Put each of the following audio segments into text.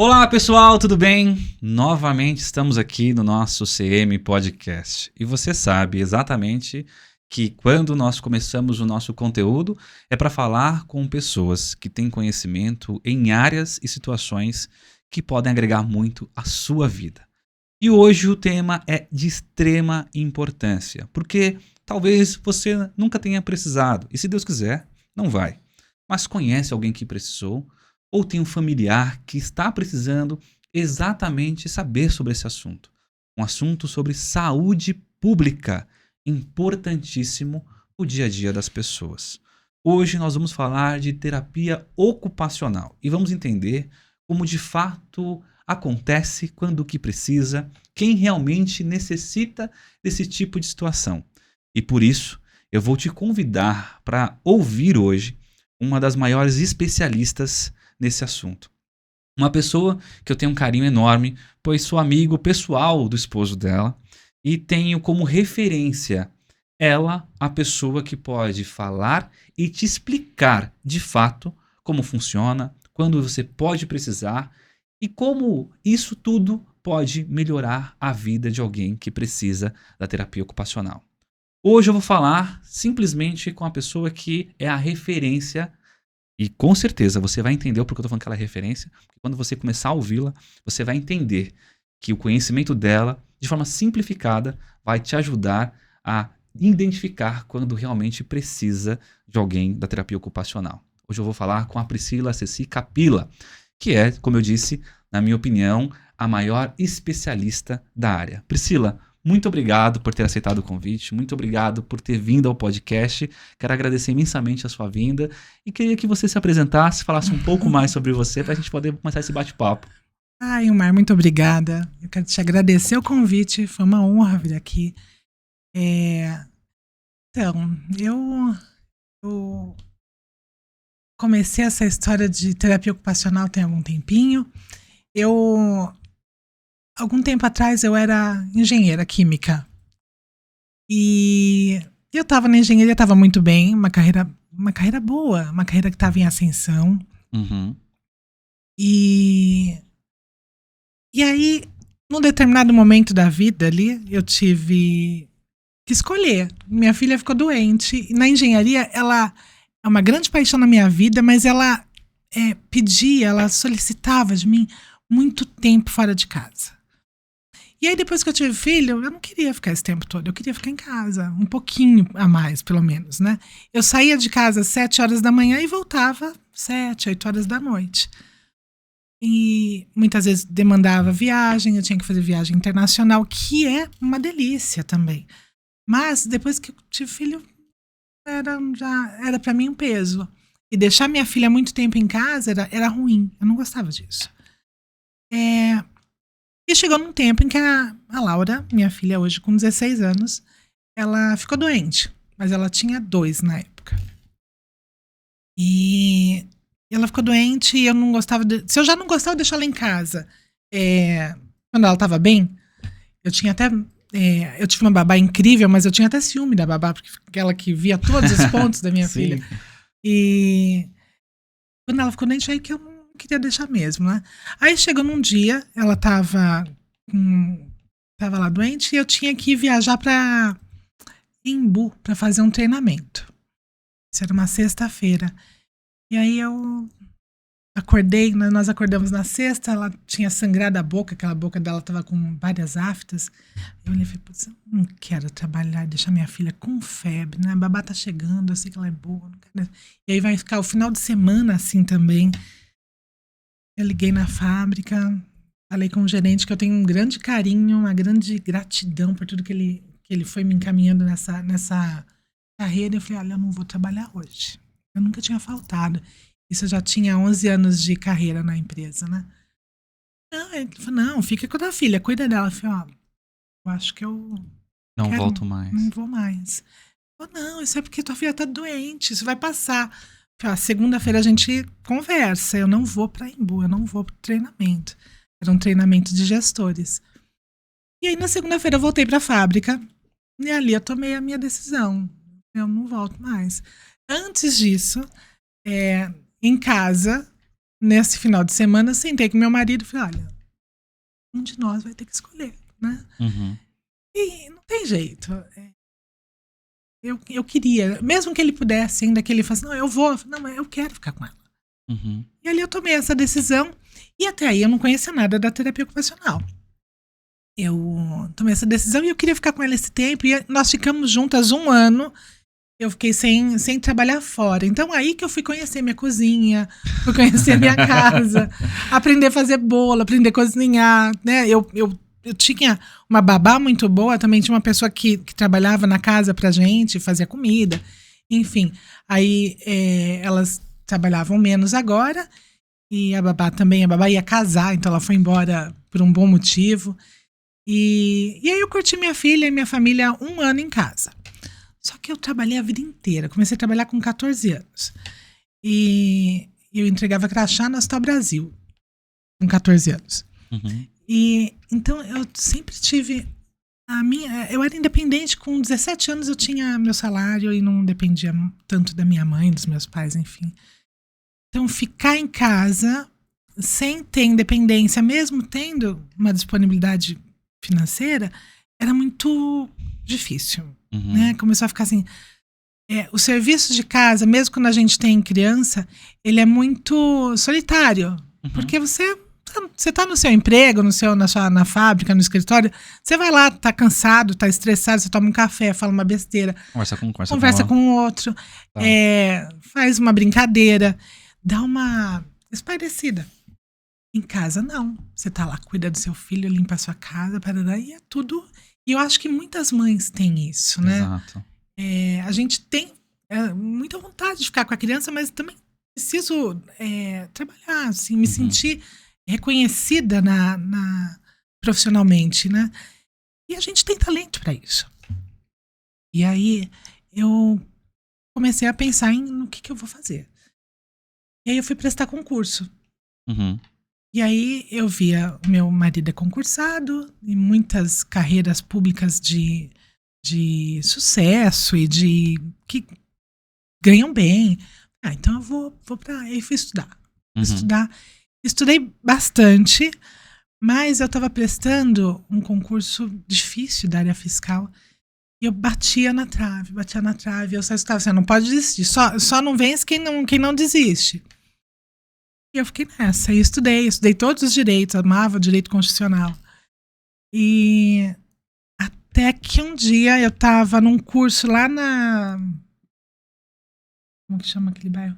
Olá pessoal, tudo bem? Novamente estamos aqui no nosso CM Podcast. E você sabe exatamente que quando nós começamos o nosso conteúdo é para falar com pessoas que têm conhecimento em áreas e situações que podem agregar muito à sua vida. E hoje o tema é de extrema importância, porque talvez você nunca tenha precisado, e se Deus quiser, não vai. Mas conhece alguém que precisou, ou tem um familiar que está precisando exatamente saber sobre esse assunto. Um assunto sobre saúde pública, importantíssimo no dia a dia das pessoas. Hoje nós vamos falar de terapia ocupacional e vamos entender como de fato acontece, quando o que precisa, quem realmente necessita desse tipo de situação. E por isso, eu vou te convidar para ouvir hoje uma das maiores especialistas nesse assunto. Uma pessoa que eu tenho um carinho enorme, pois sou amigo pessoal do esposo dela e tenho como referência ela, a pessoa que pode falar e te explicar de fato como funciona, quando você pode precisar e como isso tudo pode melhorar a vida de alguém que precisa da terapia ocupacional. Hoje eu vou falar simplesmente com a pessoa que é a referência e com certeza você vai entender o porquê eu estou falando que ela é referência, porque quando você começar a ouvi-la, você vai entender que o conhecimento dela, de forma simplificada, vai te ajudar a identificar quando realmente precisa de alguém da terapia ocupacional. Hoje eu vou falar com a Priscila Ceci Capilla, que é, como eu disse, na minha opinião, a maior especialista da área. Priscila, muito obrigado por ter aceitado o convite, muito obrigado por ter vindo ao podcast. Quero agradecer imensamente a sua vinda e queria que você se apresentasse, falasse um pouco mais sobre você para a gente poder começar esse bate-papo. Ilmar, muito obrigada. Eu quero te agradecer o convite, foi uma honra vir aqui. Então, eu comecei essa história de terapia ocupacional tem algum tempinho. Algum tempo atrás, eu era engenheira química. E eu estava na engenharia, estava muito bem, uma carreira boa, uma carreira que estava em ascensão. Uhum. E aí, num determinado momento da vida ali, eu tive que escolher. Minha filha ficou doente. E na engenharia, ela é uma grande paixão na minha vida, mas ela ela solicitava de mim muito tempo fora de casa. E aí, depois que eu tive filho, eu não queria ficar esse tempo todo. Eu queria ficar em casa, um pouquinho a mais, pelo menos, né? Eu saía de casa às 7 horas da manhã e voltava 7, 8 horas da noite. E muitas vezes demandava viagem, eu tinha que fazer viagem internacional, que é uma delícia também. Mas depois que eu tive filho, já era para mim um peso. E deixar minha filha muito tempo em casa era ruim, eu não gostava disso. E chegou num tempo em que a Laura, minha filha hoje com 16 anos, ela ficou doente, mas ela tinha 2 na época. E ela ficou doente e eu não gostava se eu já não gostava de deixar ela em casa quando ela estava bem, eu tinha até eu tive uma babá incrível, mas eu tinha até ciúme da babá, porque ela que via todos os pontos da minha filha. E quando ela ficou doente, aí que eu não queria deixar mesmo, né? Aí chegou num dia, ela tava lá doente e eu tinha que viajar para Embu para fazer um treinamento. Isso era uma sexta-feira. E aí eu acordei, nós acordamos na sexta, ela tinha sangrado a boca, aquela boca dela estava com várias aftas. Eu olhei e falei, putz, eu não quero trabalhar, deixar minha filha com febre, né? A babá tá chegando, eu sei que ela é boa. Não quero... E aí vai ficar o final de semana assim também. Eu liguei na fábrica, falei com o gerente que eu tenho um grande carinho, uma grande gratidão por tudo que ele foi me encaminhando nessa carreira. Eu falei, olha, eu não vou trabalhar hoje. Eu nunca tinha faltado. Isso eu já tinha 11 anos de carreira na empresa, né? Não, ele falou, não, fica com a tua filha, cuida dela. Eu falei, eu acho que eu volto mais. Não vou mais. Eu falei, não, isso é porque tua filha tá doente, isso vai passar. Segunda-feira a gente conversa, eu não vou para Embu, eu não vou pro treinamento. Era um treinamento de gestores. E aí na segunda-feira eu voltei para a fábrica e ali eu tomei a minha decisão. Eu não volto mais. Antes disso, em casa, nesse final de semana, sentei com meu marido e falei, olha, um de nós vai ter que escolher, né? Uhum. E não tem jeito. Eu queria, mesmo que ele pudesse, ainda que ele falasse, não, eu vou. Não, mas eu quero ficar com ela. Uhum. E ali eu tomei essa decisão. E até aí eu não conhecia nada da terapia ocupacional. Eu tomei essa decisão e eu queria ficar com ela esse tempo. E nós ficamos juntas 1 ano. Eu fiquei sem trabalhar fora. Então aí que eu fui conhecer minha cozinha, fui conhecer minha casa, aprender a fazer bolo, aprender a cozinhar, né? Eu tinha uma babá muito boa, também tinha uma pessoa que trabalhava na casa pra gente, fazia comida, enfim. Aí elas trabalhavam menos agora, e a babá ia casar, então ela foi embora por um bom motivo. E aí eu curti minha filha e minha família 1 ano em casa. Só que eu trabalhei a vida inteira. Comecei a trabalhar com 14 anos. E eu entregava crachá no Hospital Brasil, com 14 anos. Uhum. E então eu sempre tive eu era independente. Com 17 anos eu tinha meu salário e não dependia tanto da minha mãe, dos meus pais, enfim. Então ficar em casa sem ter independência, mesmo tendo uma disponibilidade financeira, era muito difícil, Uhum. né? Começou a ficar assim, o serviço de casa, mesmo quando a gente tem criança, ele é muito solitário, porque você tá no seu emprego, na fábrica, no escritório, você vai lá, tá cansado, tá estressado, você toma um café, fala uma besteira, conversa com o outro, Tá. faz uma brincadeira, dá uma espairecida. Em casa, não. Você tá lá, cuida do seu filho, limpa a sua casa, e é tudo. E eu acho que muitas mães têm isso, né? Exato. A gente tem muita vontade de ficar com a criança, mas também preciso trabalhar, assim, me sentir reconhecida profissionalmente, né? E a gente tem talento para isso. E aí eu comecei a pensar no que eu vou fazer. E aí eu fui prestar concurso. Uhum. E aí eu via o meu marido é concursado em muitas carreiras públicas de sucesso e que ganham bem. Então eu vou para aí fui estudar. Estudei bastante, mas eu estava prestando um concurso difícil da área fiscal e eu batia na trave. Eu só estava assim, não pode desistir, só não vence quem não desiste. E eu fiquei nessa, e estudei todos os direitos, amava o direito constitucional. E até que um dia eu estava num curso lá como que chama aquele bairro?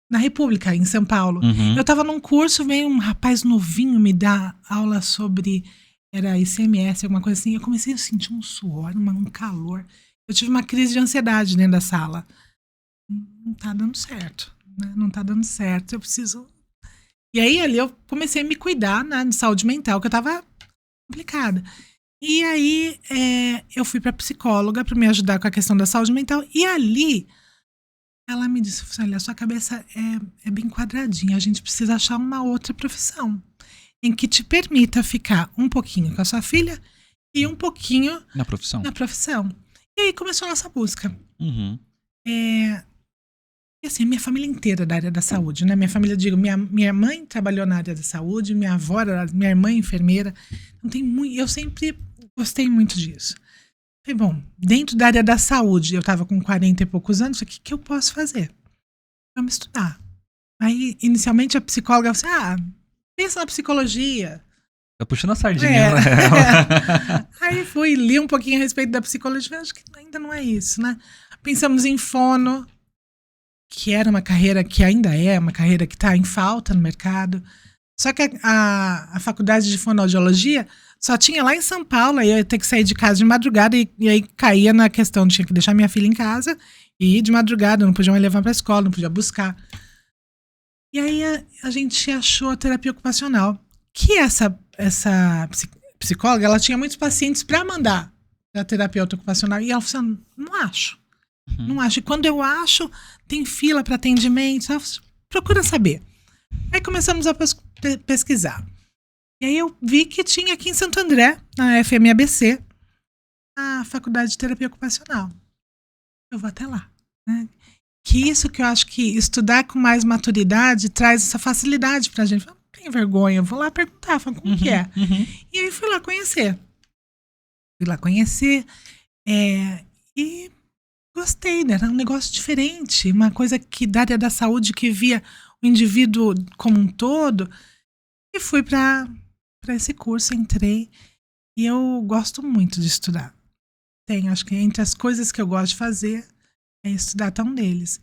Na República, em São Paulo. Eu estava num curso, veio um rapaz novinho me dar aula sobre, era ICMS, alguma coisa assim. Eu comecei a sentir um suor, um calor. Eu tive uma crise de ansiedade dentro da sala. Não tá dando certo, né? Não tá dando certo, eu preciso... E aí ali eu comecei a me cuidar, né, de saúde mental, que eu tava complicada. E aí eu fui pra psicóloga pra me ajudar com a questão da saúde mental. E ali ela me disse, olha, a sua cabeça é bem quadradinha, a gente precisa achar uma outra profissão em que te permita ficar um pouquinho com a sua filha e um pouquinho na profissão. E aí começou a nossa busca. Uhum. E assim, minha família inteira da área da saúde, né? Minha família, digo, minha mãe trabalhou na área da saúde, minha avó, minha irmã enfermeira. Então eu sempre gostei muito disso. Falei, bom, dentro da área da saúde, eu estava com 40 e poucos anos, o que eu posso fazer? Vamos estudar. Aí, inicialmente, a psicóloga falou assim, pensa na psicologia. Tá puxando a sardinha, né? Aí fui, li um pouquinho a respeito da psicologia, acho que ainda não é isso, né? Pensamos em fono, que era uma carreira que ainda é uma carreira que está em falta no mercado. Só que a faculdade de fonoaudiologia só tinha lá em São Paulo, aí eu ia ter que sair de casa de madrugada e aí caía na questão, tinha que deixar minha filha em casa e ir de madrugada, não podia mais levar para a escola, não podia buscar. E aí a gente achou a terapia ocupacional, que essa psicóloga, ela tinha muitos pacientes para mandar da terapeuta ocupacional e ela falou assim, não acho. Não acho. E quando eu acho, tem fila para atendimento. Procura saber. Aí começamos a pesquisar. E aí eu vi que tinha aqui em Santo André, na FMABC, a Faculdade de Terapia Ocupacional. Eu vou até lá. Né? que isso que eu acho que estudar com mais maturidade traz essa facilidade pra gente. Eu não tenho vergonha, eu vou lá perguntar, falo, como que é? E aí fui lá conhecer. E gostei, né? Era um negócio diferente, uma coisa que da área da saúde que via o indivíduo como um todo. E fui para esse curso, entrei, e eu gosto muito de estudar. Acho que entre as coisas que eu gosto de fazer é estudar, tá um deles.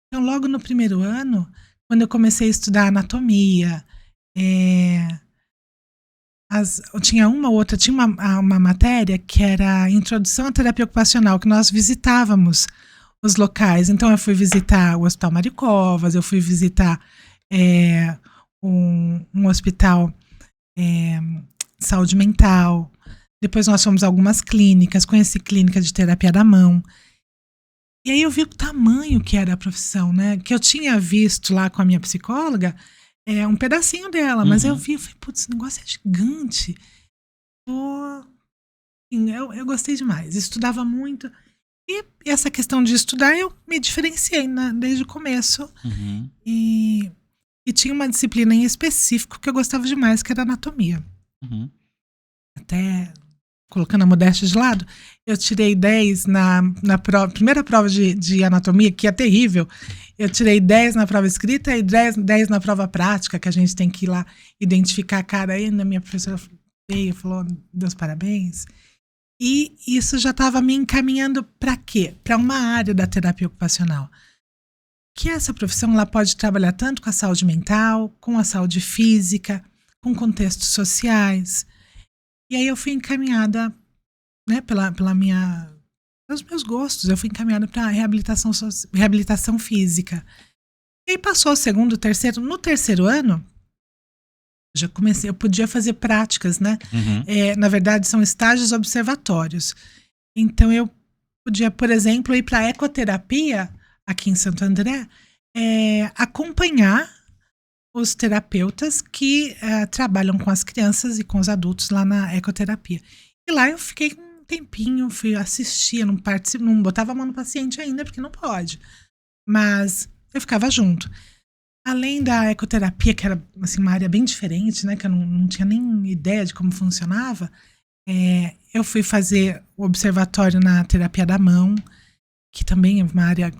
Então, logo no primeiro ano, quando eu comecei a estudar anatomia, tinha uma matéria que era Introdução à Terapia Ocupacional, que nós visitávamos os locais. Então, eu fui visitar o Hospital Mário Covas, eu fui visitar um hospital de saúde mental. Depois nós fomos a algumas clínicas, conheci clínica de terapia da mão. E aí eu vi o tamanho que era a profissão, né? Que eu tinha visto lá com a minha psicóloga, um pedacinho dela, mas eu vi e falei, putz, esse negócio é gigante. Eu gostei demais, estudava muito. E essa questão de estudar, eu me diferenciei desde o começo. E tinha uma disciplina em específico que eu gostava demais, que era anatomia. Até colocando a modéstia de lado, eu tirei 10 na primeira prova de anatomia, que é terrível. Eu tirei 10 na prova escrita e 10 na prova prática, que a gente tem que ir lá identificar a cara. Aí a minha professora veio e falou, Deus parabéns. E isso já estava me encaminhando para quê? Para uma área da terapia ocupacional. Que essa profissão ela pode trabalhar tanto com a saúde mental, com a saúde física, com contextos sociais. E aí eu fui encaminhada, né, pelos meus gostos, eu fui encaminhada para reabilitação física. E aí passou o segundo, terceiro. No terceiro ano, já comecei, eu podia fazer práticas, né? Na verdade, são estágios observatórios. Então, eu podia, por exemplo, ir para a ecoterapia, aqui em Santo André, acompanhar os terapeutas que trabalham com as crianças e com os adultos lá na ecoterapia. E lá eu fiquei um tempinho, fui assistir, não botava a mão no paciente ainda, porque não pode. Mas eu ficava junto. Além da ecoterapia, que era assim, uma área bem diferente, né, que eu não tinha nem ideia de como funcionava, eu fui fazer o observatório na terapia da mão, que também é uma área,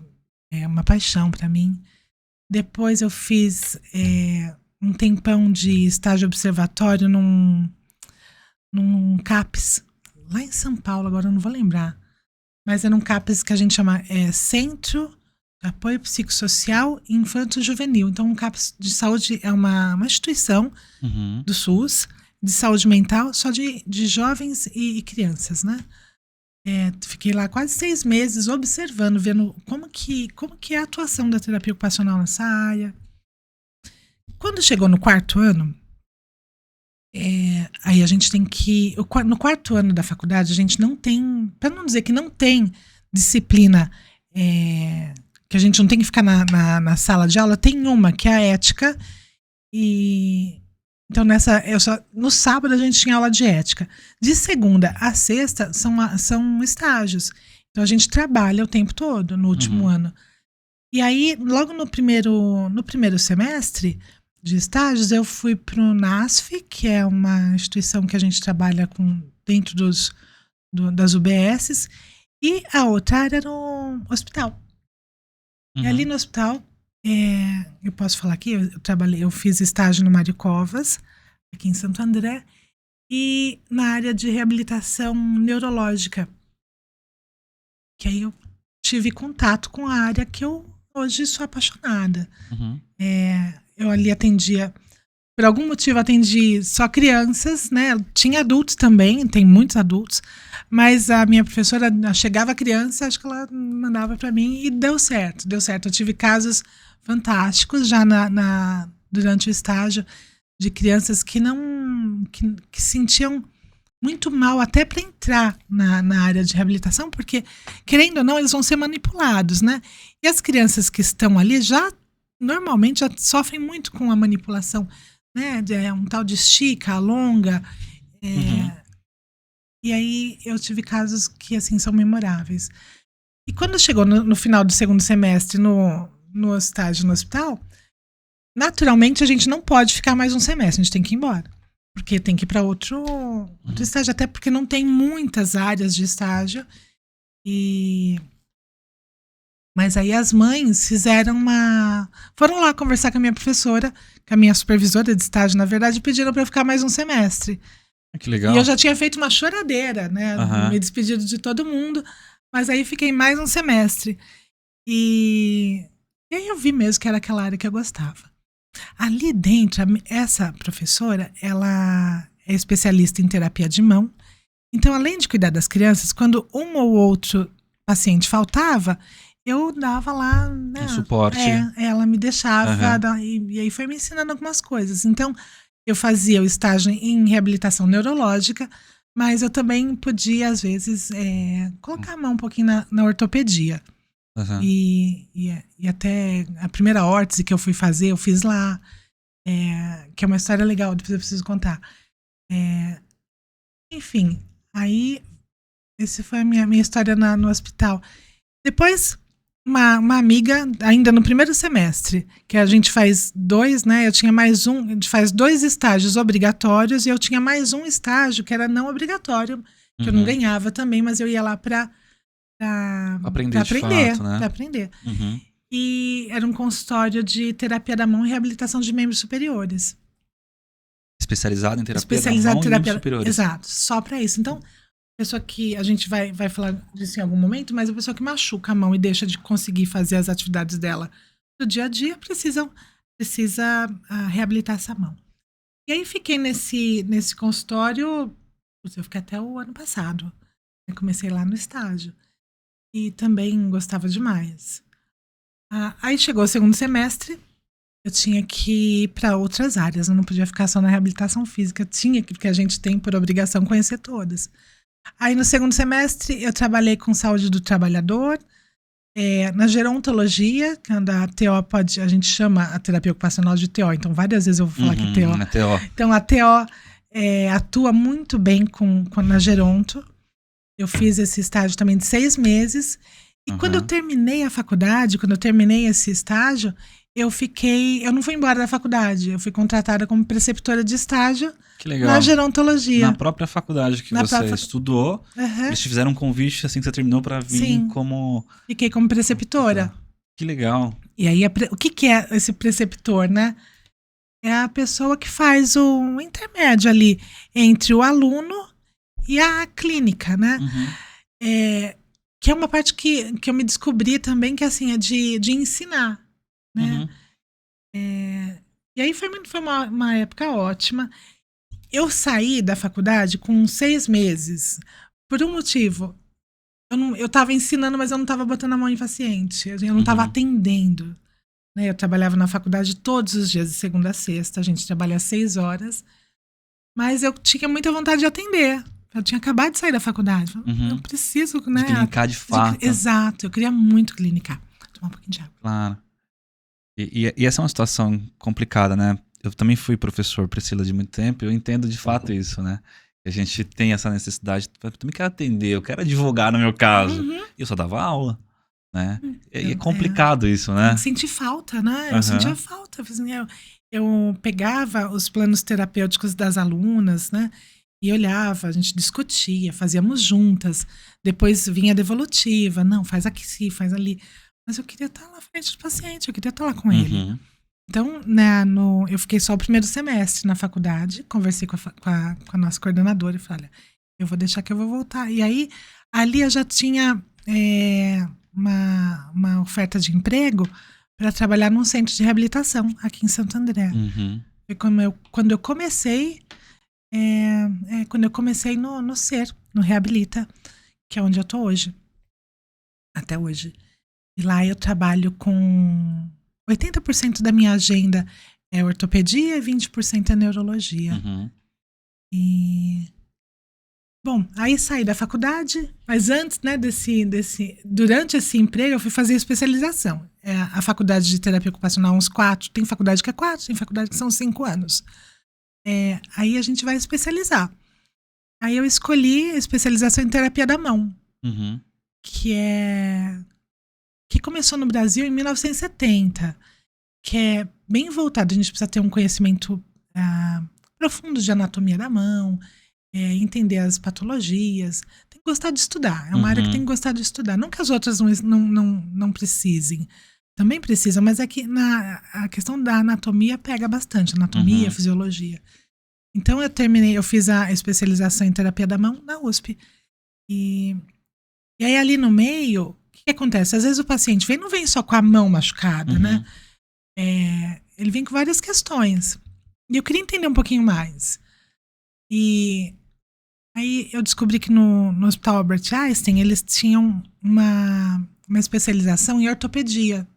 uma paixão para mim. Depois eu fiz um tempão de estágio observatório num CAPS, lá em São Paulo, agora eu não vou lembrar. Mas era um CAPS que a gente chama Centro de Apoio Psicossocial Infanto-Juvenil. Então, um CAPS de saúde é uma instituição do SUS, de saúde mental, só de jovens e crianças, né? Fiquei lá quase 6 meses observando, vendo como que é a atuação da terapia ocupacional nessa área. Quando chegou no 4º ano, aí a gente tem que... No 4º ano da faculdade, a gente não tem... Para não dizer que não tem disciplina, que a gente não tem que ficar na sala de aula, tem uma, que é a ética. Então, no sábado a gente tinha aula de ética. De segunda a sexta são estágios. Então, a gente trabalha o tempo todo, no último ano. E aí, logo no primeiro semestre de estágios, eu fui para o NASF, que é uma instituição que a gente trabalha dentro das UBSs, e a outra área era no hospital. E ali no hospital... eu posso falar aqui, eu fiz estágio no Mário Covas, aqui em Santo André, e na área de reabilitação neurológica. Que aí eu tive contato com a área que eu hoje sou apaixonada. Eu ali atendia, por algum motivo atendi só crianças, né? Tinha adultos também, tem muitos adultos, mas a minha professora chegava a criança, acho que ela mandava para mim e deu certo. Eu tive casos fantásticos já durante o estágio de crianças que sentiam muito mal até para entrar na área de reabilitação, porque, querendo ou não, eles vão ser manipulados, né? E as crianças que estão ali normalmente já sofrem muito com a manipulação, né? Um tal de estica, alonga. E aí eu tive casos que, assim, são memoráveis. E quando chegou no final do segundo semestre, no estágio no hospital, naturalmente a gente não pode ficar mais um semestre, a gente tem que ir embora. Porque tem que ir para outro estágio, até porque não tem muitas áreas de estágio. Mas aí as mães foram lá conversar com a minha professora, com a minha supervisora de estágio, na verdade, e pediram para eu ficar mais um semestre. Que legal. E eu já tinha feito uma choradeira, né? Me despedido de todo mundo, mas aí fiquei mais um semestre. E aí eu vi mesmo que era aquela área que eu gostava. Ali dentro, essa professora, ela é especialista em terapia de mão. Então, além de cuidar das crianças, quando um ou outro paciente faltava, eu dava lá, né? Suporte. Ela me deixava, e aí foi me ensinando algumas coisas. Então, eu fazia o estágio em reabilitação neurológica, mas eu também podia, às vezes, colocar a mão um pouquinho na ortopedia. E até a primeira órtese que eu fui fazer, eu fiz lá, que é uma história legal, depois eu preciso contar. Enfim, aí essa foi a minha história no hospital. Depois, uma amiga, ainda no primeiro semestre, que a gente faz 2, né? Eu tinha mais um, a gente faz 2 estágios obrigatórios e eu tinha mais um estágio que era não obrigatório, que eu não ganhava também, mas eu ia lá para aprender, fato, né? Para aprender. E era um consultório de terapia da mão e reabilitação de membros superiores. Especializado em terapia da mão e membros superiores. Exato, só para isso. Então, pessoa que a gente vai falar disso em algum momento, mas a pessoa que machuca a mão e deixa de conseguir fazer as atividades dela do dia a dia precisa reabilitar essa mão. E aí fiquei nesse consultório, eu fiquei até o ano passado. Eu comecei lá no estágio. E também gostava demais. Aí chegou o segundo semestre, eu tinha que ir para outras áreas, eu não podia ficar só na reabilitação física, porque a gente tem por obrigação conhecer todas. Aí no segundo semestre eu trabalhei com saúde do trabalhador, na gerontologia, que a TO a gente chama a terapia ocupacional de TO, então várias vezes eu vou falar que é TO. Então a TO atua muito bem na geronto. Eu fiz esse estágio também de 6 meses. E quando eu terminei a faculdade, quando eu terminei esse estágio, eu não fui embora da faculdade. Eu fui contratada como preceptora de estágio na gerontologia. Na própria faculdade que você estudou, eles te fizeram um convite assim que você terminou para vir como... Fiquei como preceptora. Que legal. E aí, o que é esse preceptor, né? É a pessoa que faz o intermédio ali entre o aluno e a clínica, né? Que é uma parte que eu me descobri também, que assim, é de ensinar, né? E aí foi uma época ótima. Eu saí da faculdade com 6 meses, por um motivo. Eu estava ensinando, mas eu não estava botando a mão em paciente. Eu não estava atendendo. Né? Eu trabalhava na faculdade todos os dias, de segunda a sexta. A gente trabalha 6 horas. Mas eu tinha muita vontade de atender. Eu tinha acabado de sair da faculdade. Eu preciso, né? De clinicar de fato. Exato, eu queria muito clinicar. Tomar um pouquinho de água. Claro. E essa é uma situação complicada, né? Eu também fui professor, Priscila, de muito tempo. Eu entendo de fato isso, né? A gente tem essa necessidade. Eu também quero atender, eu quero advogar no meu caso. E eu só dava aula, né? E é complicado isso, né? Eu senti falta, né? Eu sentia falta. Eu pegava os planos terapêuticos das alunas, né? E olhava, a gente discutia, fazíamos juntas. Depois vinha a devolutiva. Não, faz aqui sim, faz ali. Mas eu queria estar lá na frente do paciente, eu queria estar lá com ele. Então, né, eu fiquei só o primeiro semestre na faculdade, conversei com a nossa coordenadora e falei, olha, eu vou deixar que eu vou voltar. E aí, ali eu já tinha uma oferta de emprego para trabalhar num centro de reabilitação aqui em Santo André. Foi quando eu comecei... quando eu comecei no SER, no Reabilita, que é onde eu tô hoje. Até hoje. E lá eu trabalho com 80% da minha agenda é ortopedia e 20% é neurologia. Bom, aí saí da faculdade, mas antes, né, durante esse emprego eu fui fazer especialização. A faculdade de terapia ocupacional, uns 4, tem faculdade que é 4, tem faculdade que são 5 anos. Aí a gente vai especializar. Aí eu escolhi a especialização em terapia da mão. que começou no Brasil em 1970, que é bem voltado. A gente precisa ter um conhecimento profundo de anatomia da mão, entender as patologias. Tem que gostar de estudar. É uma área que tem que gostar de estudar. Não que as outras não precisem. Também precisam, mas é que a questão da anatomia pega bastante. Anatomia, fisiologia. Então eu fiz a especialização em terapia da mão na USP. E aí ali no meio, o que acontece? Às vezes o paciente não vem só com a mão machucada, né? Ele vem com várias questões. E eu queria entender um pouquinho mais. E aí eu descobri que no Hospital Albert Einstein eles tinham uma especialização em ortopedia.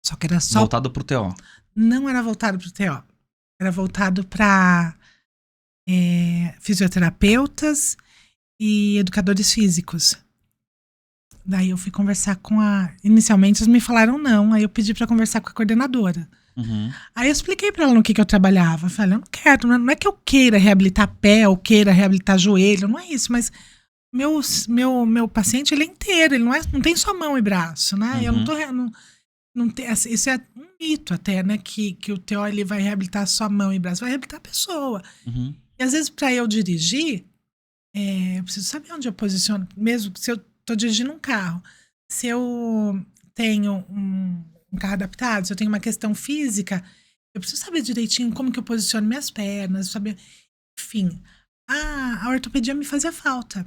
Só que era só... Voltado pro TO. Não era voltado pro TO. Era voltado para fisioterapeutas e educadores físicos. Daí eu fui conversar com inicialmente eles me falaram não, aí eu pedi para conversar com a coordenadora. Aí eu expliquei para ela no que eu trabalhava. Eu falei, eu não quero, não é que eu queira reabilitar pé ou queira reabilitar joelho, não é isso, mas meu paciente, ele é inteiro, ele não tem só mão e braço, né? Eu não tem, isso é um mito até, né? Que o TO ele vai reabilitar só mão e braço, vai reabilitar a pessoa. E às vezes para eu dirigir, eu preciso saber onde eu posiciono, mesmo se eu tô dirigindo um carro. Se eu tenho um carro adaptado, se eu tenho uma questão física, eu preciso saber direitinho como que eu posiciono minhas pernas, saber... Enfim, a ortopedia me fazia falta.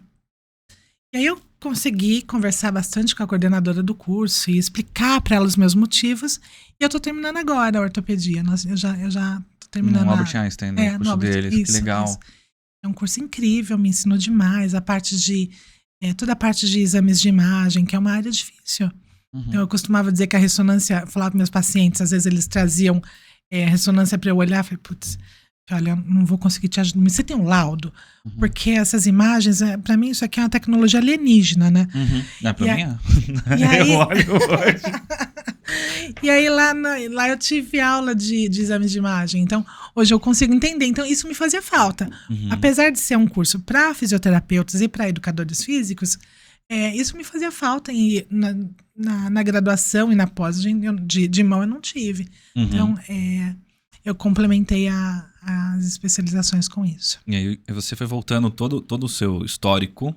E aí eu consegui conversar bastante com a coordenadora do curso e explicar para ela os meus motivos. E eu tô terminando agora a ortopedia. Eu já tô terminando. No Albert Einstein, no curso deles. Que legal. Isso. É um curso incrível, me ensinou demais. Toda a parte de exames de imagem, que é uma área difícil. Então, eu costumava dizer que a ressonância, falava para meus pacientes, às vezes eles traziam ressonância para eu olhar, falei, putz, olha, eu não vou conseguir te ajudar. Mas você tem um laudo? Porque essas imagens, para mim, isso aqui é uma tecnologia alienígena, né? Não é pra mim? Aí, eu olho hoje. E aí, lá eu tive aula de exames de imagem. Então, hoje eu consigo entender. Então, isso me fazia falta. Apesar de ser um curso para fisioterapeutas e para educadores físicos, isso me fazia falta. E na graduação e na pós de mão eu não tive. Então, eu complementei as especializações com isso. E aí você foi voltando todo o seu histórico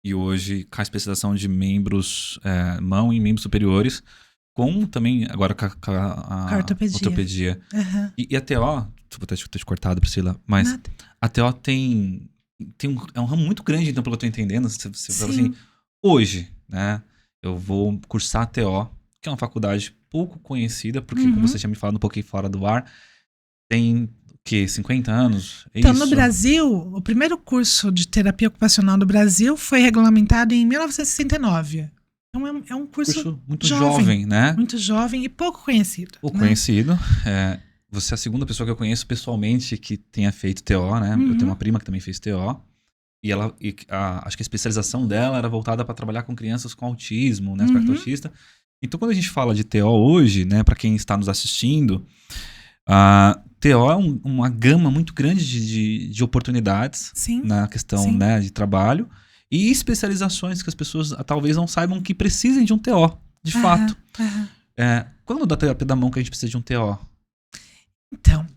e hoje com a especialização de membros, mão e membros superiores, com também agora com a ortopedia. E a TO, desculpa ter te cortado, Priscila, mas nada. A TO é um ramo muito grande, então, pelo que eu tô entendendo. Você fala assim, hoje, né, eu vou cursar a TO, que é uma faculdade pouco conhecida, porque como você tinha me falado um pouquinho fora do ar, tem o quê? 50 anos? Então, no Brasil, o primeiro curso de terapia ocupacional do Brasil foi regulamentado em 1969. Então, é um curso muito jovem, né? Muito jovem e pouco conhecido. Pouco conhecido. Você é a segunda pessoa que eu conheço pessoalmente que tenha feito TO, né? Eu tenho uma prima que também fez TO. E acho que a especialização dela era voltada para trabalhar com crianças com autismo, né? Aspecto autista. Então, quando a gente fala de TO hoje, né? Para quem está nos assistindo, TO é uma gama muito grande de oportunidades na questão né, de trabalho e especializações que as pessoas talvez não saibam que precisem de um TO, de fato. Quando da terapia da mão que a gente precisa de um TO? Então,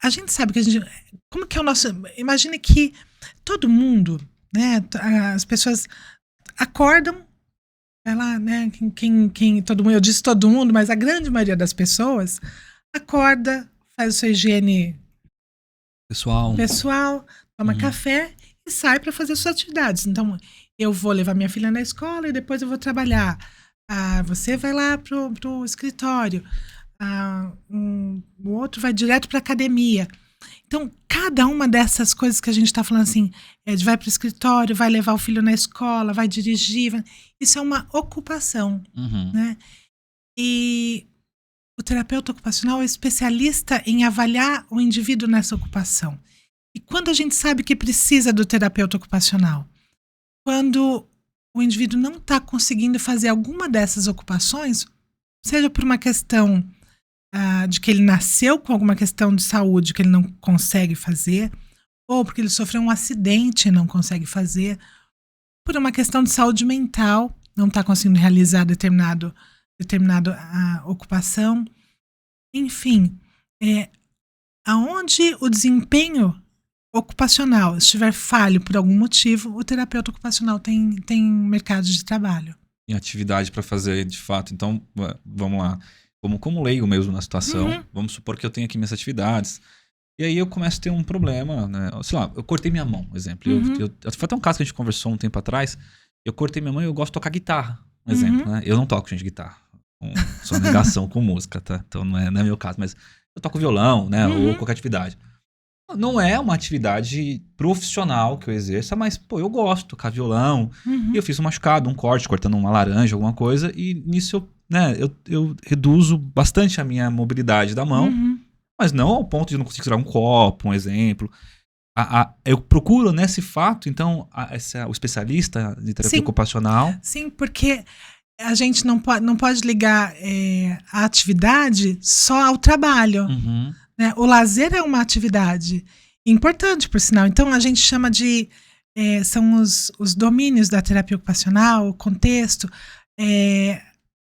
a gente sabe que como que é o nosso... Imagine que todo mundo, né, as pessoas acordam, né, todo mundo, eu disse todo mundo, mas a grande maioria das pessoas acorda, faz a sua higiene pessoal, toma café e sai para fazer suas atividades. Então, eu vou levar minha filha na escola e depois eu vou trabalhar. Você vai lá pro escritório. O outro vai direto para academia. Então, cada uma dessas coisas que a gente está falando assim, vai para o escritório, vai levar o filho na escola, vai dirigir, isso é uma ocupação, né? E o terapeuta ocupacional é especialista em avaliar o indivíduo nessa ocupação. E quando a gente sabe que precisa do terapeuta ocupacional? Quando o indivíduo não está conseguindo fazer alguma dessas ocupações, seja por uma questão de que ele nasceu com alguma questão de saúde que ele não consegue fazer, ou porque ele sofreu um acidente e não consegue fazer, por uma questão de saúde mental, não está conseguindo realizar determinada ocupação. Enfim, aonde o desempenho ocupacional estiver falho por algum motivo, o terapeuta ocupacional tem mercado de trabalho. E atividade para fazer, de fato. Então, vamos lá. Como leigo mesmo na situação, vamos supor que eu tenho aqui minhas atividades. E aí eu começo a ter um problema, né? Sei lá, eu cortei minha mão, exemplo. Foi até um caso que a gente conversou um tempo atrás. Eu cortei minha mão e eu gosto de tocar guitarra, um exemplo, né? Eu não toco, gente, guitarra. Sou negação com música, tá? Então não é meu caso, mas eu toco violão, né? Ou qualquer atividade. Não é uma atividade profissional que eu exerça, mas, pô, eu gosto de tocar violão. E eu fiz um machucado, um corte, cortando uma laranja, alguma coisa. E nisso eu reduzo bastante a minha mobilidade da mão. Mas não ao ponto de não conseguir segurar um copo, um exemplo. Eu procuro nesse fato, então, o especialista de terapia ocupacional. Sim, porque a gente não pode ligar a atividade só ao trabalho. Né? O lazer é uma atividade importante, por sinal. Então, a gente chama de... são os domínios da terapia ocupacional, o contexto,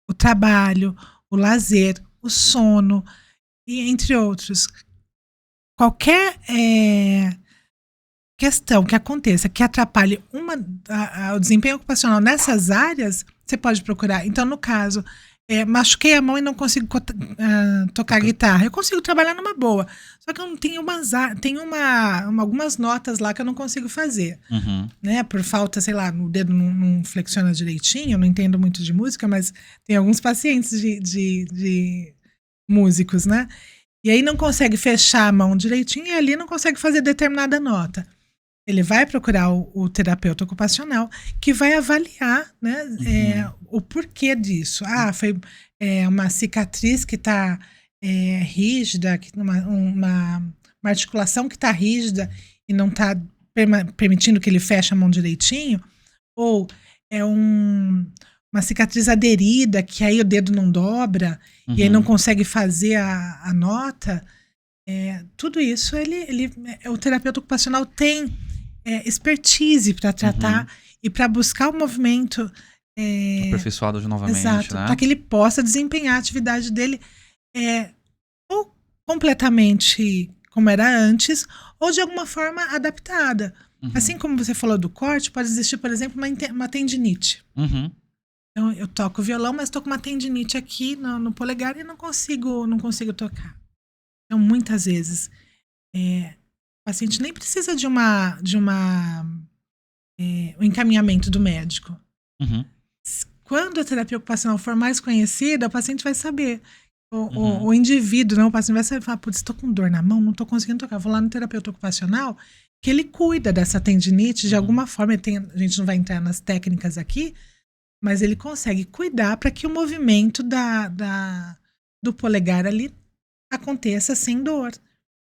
o trabalho, o lazer, o sono, e entre outros. Qualquer questão que aconteça que atrapalhe o desempenho ocupacional nessas áreas, você pode procurar. Então, no caso, machuquei a mão e não consigo tocar guitarra. Eu consigo trabalhar numa boa. Só que eu não tenho algumas notas lá que eu não consigo fazer. Né? Por falta, sei lá, o dedo não flexiona direitinho. Eu não entendo muito de música, mas tem alguns pacientes de músicos, né? E aí não consegue fechar a mão direitinho e ali não consegue fazer determinada nota. Ele vai procurar o terapeuta ocupacional que vai avaliar, né, o porquê disso. Foi uma cicatriz que está rígida, uma articulação que está rígida e não está permitindo que ele feche a mão direitinho, ou é uma cicatriz aderida, que aí o dedo não dobra e aí não consegue fazer a nota. Tudo isso o terapeuta ocupacional tem expertise para tratar e para buscar o movimento aperfeiçoado novamente, exato, né? para que ele possa desempenhar a atividade dele ou completamente como era antes, ou de alguma forma adaptada. Assim como você falou do corte, pode existir, por exemplo, uma tendinite. Então, eu toco violão, mas estou com uma tendinite aqui no polegar e não consigo tocar. Então, muitas vezes, o paciente nem precisa de um encaminhamento do médico. Quando a terapia ocupacional for mais conhecida, o paciente vai saber. O indivíduo, o paciente vai saber, falar, putz, estou com dor na mão, não estou conseguindo tocar. Vou lá no terapeuta ocupacional, que ele cuida dessa tendinite de alguma forma. A gente não vai entrar nas técnicas aqui, mas ele consegue cuidar para que o movimento do polegar ali aconteça sem dor,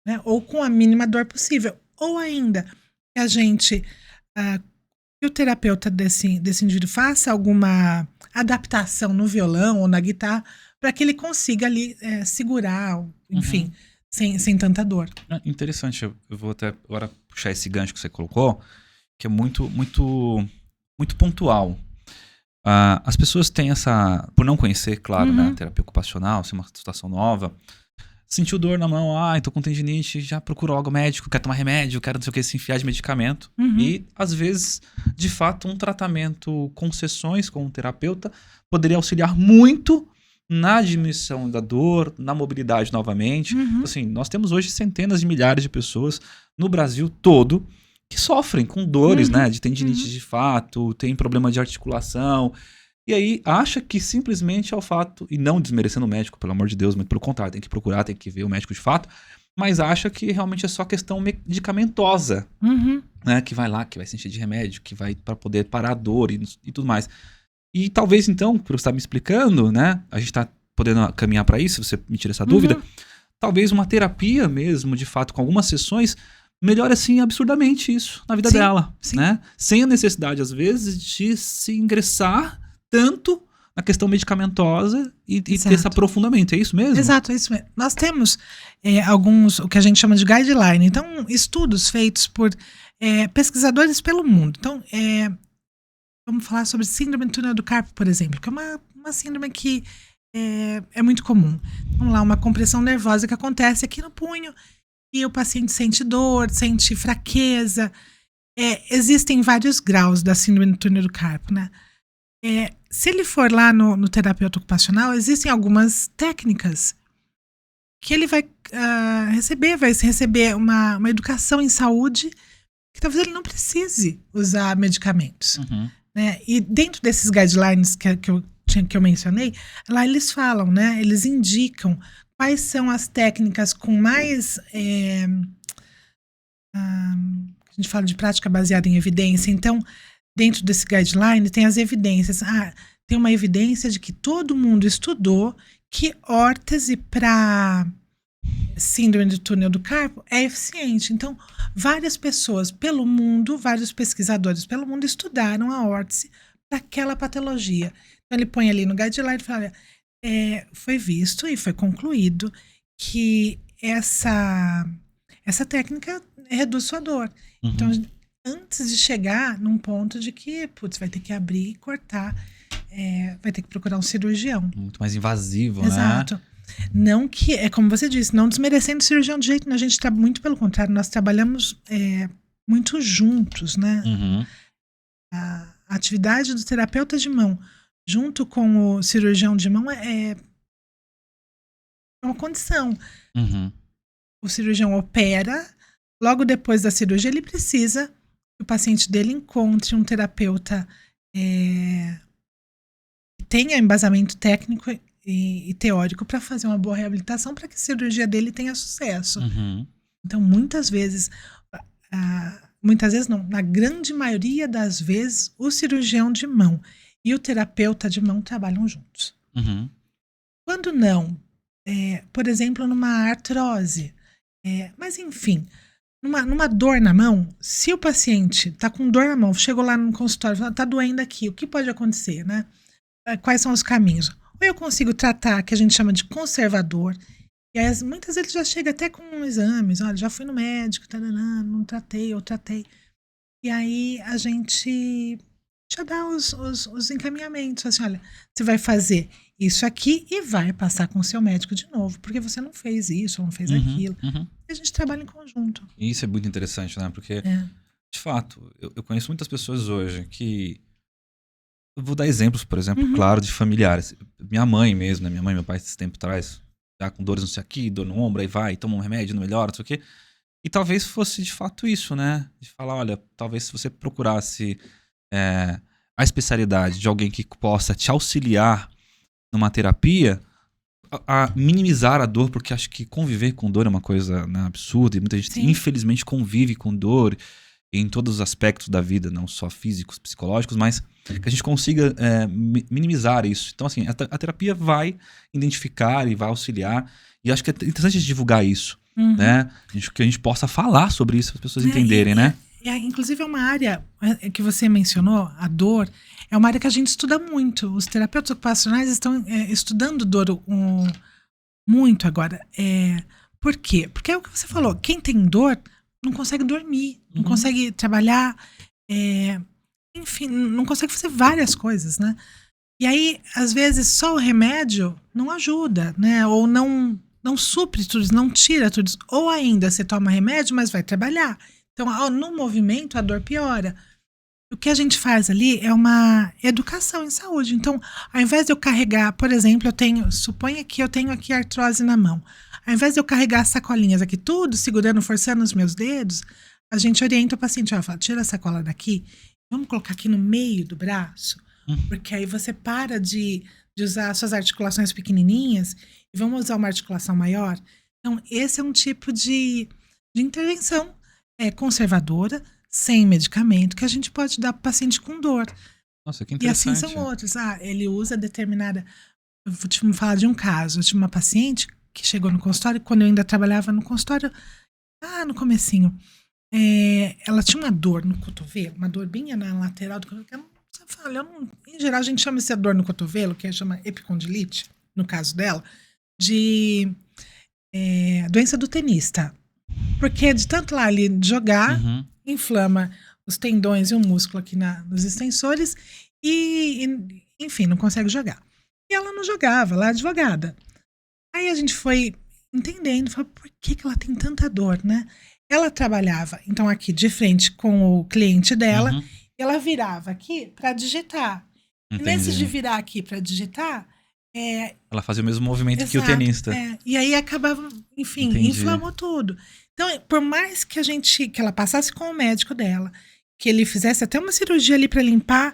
né? Ou com a mínima dor possível. Ou ainda, que o terapeuta desse indivíduo faça alguma adaptação no violão ou na guitarra para que ele consiga ali segurar, enfim, sem tanta dor. Interessante. Eu vou até agora puxar esse gancho que você colocou, que é muito, muito, muito pontual. As pessoas têm por não conhecer, claro, né, a terapia ocupacional, ser uma situação nova, sentiu dor na mão, tô com tendinite, já procuro logo médico, quero tomar remédio, quero não sei o que, se enfiar de medicamento. E, às vezes, de fato, um tratamento com sessões com um terapeuta poderia auxiliar muito na diminuição da dor, na mobilidade novamente. Assim, nós temos hoje centenas de milhares de pessoas no Brasil todo que sofrem com dores, né, de tendinite de fato, tem problema de articulação, e aí acha que simplesmente é o fato, e não desmerecendo o médico, pelo amor de Deus, mas pelo contrário, tem que procurar, tem que ver o médico de fato, mas acha que realmente é só questão medicamentosa, né, que vai lá, que vai se encher de remédio, que vai para poder parar a dor e tudo mais. E talvez então, por você estar me explicando, né, a gente está podendo caminhar para isso, você me tira essa dúvida, talvez uma terapia mesmo, de fato, com algumas sessões, melhora, assim, absurdamente isso na vida dela, né? Sem a necessidade, às vezes, de se ingressar tanto na questão medicamentosa e ter esse aprofundamento. É isso mesmo? Exato, é isso mesmo. Nós temos alguns, o que a gente chama de guideline. Então, estudos feitos por pesquisadores pelo mundo. Então, vamos falar sobre síndrome do túnel do carpo, por exemplo, que é uma síndrome que é muito comum. Vamos lá, uma compressão nervosa que acontece aqui no punho e o paciente sente dor, sente fraqueza. Existem vários graus da síndrome do túnel do carpo, né? Se ele for lá no terapeuta ocupacional, existem algumas técnicas que ele vai receber uma educação em saúde que talvez ele não precise usar medicamentos. Né? E dentro desses guidelines que eu mencionei, lá eles falam, né? Eles indicam quais são as técnicas com mais... a gente fala de prática baseada em evidência. Então, dentro desse guideline tem as evidências. Tem uma evidência de que todo mundo estudou que órtese para síndrome do túnel do carpo é eficiente. Então, várias pessoas pelo mundo, vários pesquisadores pelo mundo estudaram a órtese para aquela patologia. Então, ele põe ali no guideline e fala, foi visto e foi concluído que essa técnica reduz sua dor. Então, antes de chegar num ponto de que, vai ter que abrir e cortar, vai ter que procurar um cirurgião. Muito mais invasivo, Exato. né? Não que, como você disse, não desmerecendo o cirurgião de jeito nenhum, a gente está muito pelo contrário, nós trabalhamos muito juntos, né? A atividade do terapeuta de mão junto com o cirurgião de mão é uma condição. O cirurgião opera, logo depois da cirurgia ele precisa que o paciente dele encontre um terapeuta que tenha embasamento técnico e teórico para fazer uma boa reabilitação para que a cirurgia dele tenha sucesso. Então, muitas vezes não, na grande maioria das vezes, o cirurgião de mão e o terapeuta de mão trabalham juntos. Quando não, por exemplo, numa artrose, mas enfim, numa dor na mão, se o paciente está com dor na mão, chegou lá no consultório e falou, está doendo aqui, o que pode acontecer, né? Quais são os caminhos? Ou eu consigo tratar, que a gente chama de conservador, e aí, muitas vezes já chega até com exames, olha, já fui no médico, não tratei, eu tratei. E aí a gente já dá os encaminhamentos, assim, olha, você vai fazer isso aqui e vai passar com o seu médico de novo, porque você não fez isso, ou não fez aquilo. E a gente trabalha em conjunto. E isso é muito interessante, né? Porque, de fato, eu conheço muitas pessoas hoje que... Eu vou dar exemplos, por exemplo, claro, de familiares. Minha mãe mesmo, né? Minha mãe e meu pai, esse tempo atrás, tá com dores não sei aqui, dor no ombro, aí vai, toma um remédio, não melhora, não sei o quê. E talvez fosse de fato isso, né? De falar, olha, talvez se você procurasse a especialidade de alguém que possa te auxiliar numa terapia, a minimizar a dor, porque acho que conviver com dor é uma coisa, né, absurda, e muita gente, infelizmente, convive com dor em todos os aspectos da vida, não só físicos, psicológicos, mas que a gente consiga minimizar isso. Então, assim, a terapia vai identificar e vai auxiliar, e acho que é interessante divulgar isso, né? Que a gente possa falar sobre isso, para as pessoas entenderem, né? Inclusive é uma área que você mencionou, a dor, é uma área que a gente estuda muito. Os terapeutas ocupacionais estão estudando dor muito agora. Por quê? Porque é o que você falou, quem tem dor não consegue dormir, não consegue trabalhar, enfim, não consegue fazer várias coisas, né? E aí, às vezes, só o remédio não ajuda, né? Ou não supre tudo isso, não tira tudo isso. Ou ainda, você toma remédio, mas vai trabalhar. Então, no movimento, a dor piora. O que a gente faz ali é uma educação em saúde. Então, ao invés de eu carregar, por exemplo, suponha que eu tenho aqui artrose na mão. Ao invés de eu carregar as sacolinhas aqui, tudo segurando, forçando os meus dedos, a gente orienta o paciente, fala, tira a sacola daqui, vamos colocar aqui no meio do braço, porque aí você para de usar suas articulações pequenininhas e vamos usar uma articulação maior. Então, esse é um tipo de intervenção conservadora, sem medicamento, que a gente pode dar para o paciente com dor. Nossa, que interessante. E assim são outros. Ele usa determinada... Eu vou te falar de um caso. Eu tive uma paciente que chegou no consultório, quando eu ainda trabalhava no consultório, no comecinho, ela tinha uma dor no cotovelo, uma dor bem na lateral do cotovelo. Em geral, a gente chama essa dor no cotovelo, que chama epicondilite, no caso dela, de doença do tenista. Porque de tanto lá ali jogar, inflama os tendões e o músculo aqui nos extensores enfim, não consegue jogar. E ela não jogava, ela é advogada. Aí a gente foi entendendo, falou, por que ela tem tanta dor, né? Ela trabalhava, então, aqui de frente com o cliente dela, e ela virava aqui para digitar. Entendi. E nesse de virar aqui para digitar, ela fazia o mesmo movimento que o tenista. E aí acabava, enfim, inflamou tudo. Então, por mais que ela passasse com o médico dela, que ele fizesse até uma cirurgia ali para limpar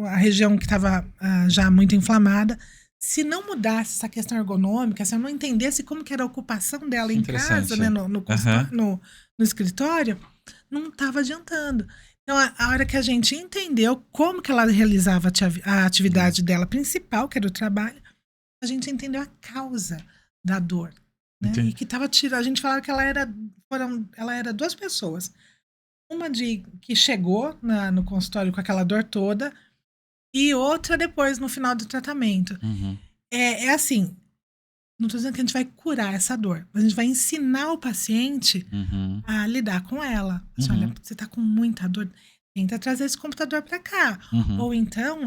a região que estava já muito inflamada, se não mudasse essa questão ergonômica, se eu não entendesse como que era a ocupação dela em casa, né, no escritório, não estava adiantando. Então, a hora que a gente entendeu como que ela realizava a atividade dela principal, que era o trabalho, a gente entendeu a causa da dor. Né? E que estava tirando. A gente falava que ela era duas pessoas. Uma que chegou no consultório com aquela dor toda, e outra depois, no final do tratamento. É assim, não estou dizendo que a gente vai curar essa dor, mas a gente vai ensinar o paciente a lidar com ela. Assim, olha, você está com muita dor, tenta trazer esse computador para cá. Ou então,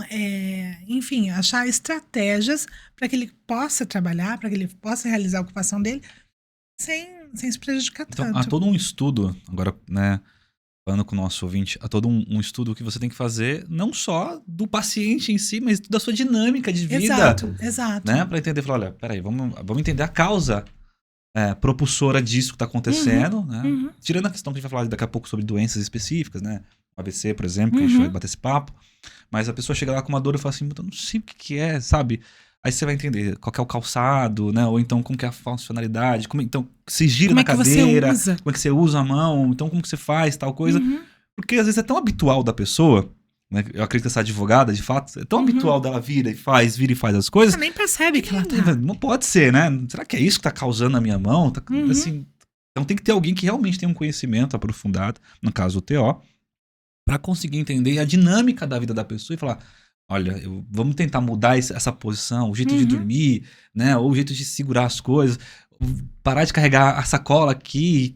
enfim, achar estratégias para que ele possa trabalhar, para que ele possa realizar a ocupação dele sem se prejudicar tanto. Então, há todo um estudo, agora, né, falando com o nosso ouvinte, há todo um estudo que você tem que fazer, não só do paciente em si, mas da sua dinâmica de vida. Exato. Né? Para entender, falar, olha, peraí, vamos entender a causa propulsora disso que está acontecendo, né? Tirando a questão que a gente vai falar daqui a pouco sobre doenças específicas, né? O AVC, por exemplo, que a gente vai bater esse papo. Mas a pessoa chega lá com uma dor e fala assim, eu não sei o que é, sabe? Aí você vai entender qual que é o calçado, né? Ou então como que é a funcionalidade, então se gira na cadeira, como é que você usa a mão, então como que você faz tal coisa. Porque às vezes é tão habitual da pessoa, né? Eu acredito que essa advogada, de fato, é tão habitual dela vira e faz as coisas. Você nem percebe que ela tá. Não pode ser, né? Será que é isso que tá causando na minha mão? Assim, então tem que ter alguém que realmente tem um conhecimento aprofundado, no caso o TO, para conseguir entender a dinâmica da vida da pessoa e falar, olha, vamos tentar mudar essa posição, o jeito de dormir, né? Ou o jeito de segurar as coisas, parar de carregar a sacola aqui.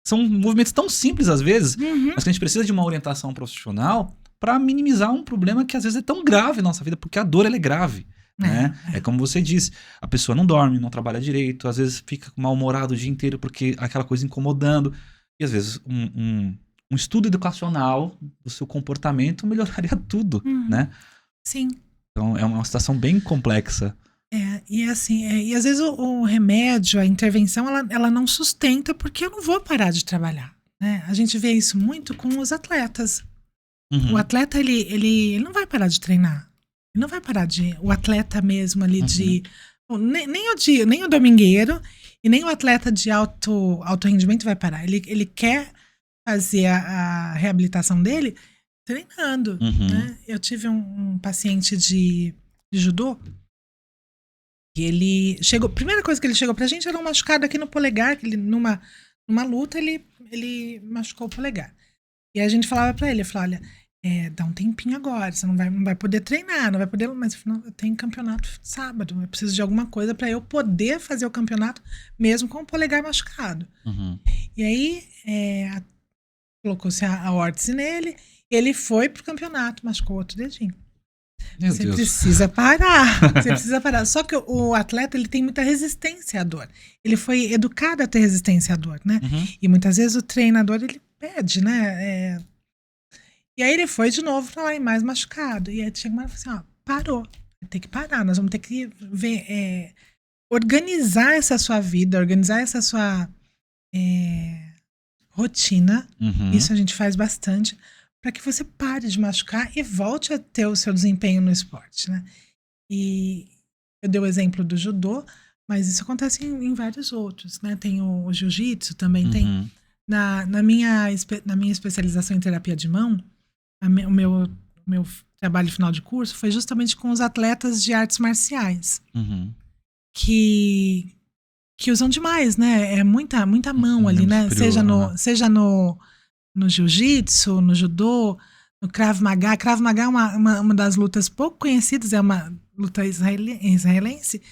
São movimentos tão simples às vezes, mas que a gente precisa de uma orientação profissional para minimizar um problema que às vezes é tão grave na nossa vida, porque a dor ela é grave. Né? É como você disse, a pessoa não dorme, não trabalha direito, às vezes fica mal-humorado o dia inteiro porque aquela coisa incomodando. E às vezes um estudo educacional do seu comportamento melhoraria tudo, né? Sim. Então é uma situação bem complexa. E assim, e às vezes o remédio, a intervenção, ela não sustenta porque eu não vou parar de trabalhar, né? A gente vê isso muito com os atletas. O atleta, ele não vai parar de treinar. Ele não vai parar o atleta mesmo ali nem o domingueiro e nem o atleta de alto rendimento vai parar. Ele quer fazer a reabilitação dele treinando, né? Eu tive um paciente de judô e ele chegou, a primeira coisa que ele chegou pra gente era um machucado aqui no polegar, que ele numa luta ele machucou o polegar. E a gente falava pra ele, olha, dá um tempinho agora, você não vai poder treinar, não vai poder, mas eu tenho campeonato sábado, eu preciso de alguma coisa pra eu poder fazer o campeonato mesmo com o polegar machucado. E aí colocou-se a órtese nele, ele foi pro campeonato, machucou outro dedinho. Você precisa parar. Você precisa parar. Só que o atleta, ele tem muita resistência à dor. Ele foi educado a ter resistência à dor, né? E muitas vezes o treinador, ele pede, né? E aí ele foi de novo pra lá e mais machucado. E aí chega uma hora e fala assim, parou. Tem que parar. Nós vamos ter que ver, organizar essa sua vida, organizar essa sua rotina. Isso a gente faz bastante, para que você pare de machucar e volte a ter o seu desempenho no esporte, né? E eu dei o exemplo do judô, mas isso acontece em vários outros, né? Tem o jiu-jitsu, também tem. Na minha especialização em terapia de mão, o meu trabalho final de curso foi justamente com os atletas de artes marciais, que usam demais, né? É muita mão ali, né? Seja no jiu-jitsu, no judô, no Krav Maga. Krav Maga é uma das lutas pouco conhecidas, é uma luta israelense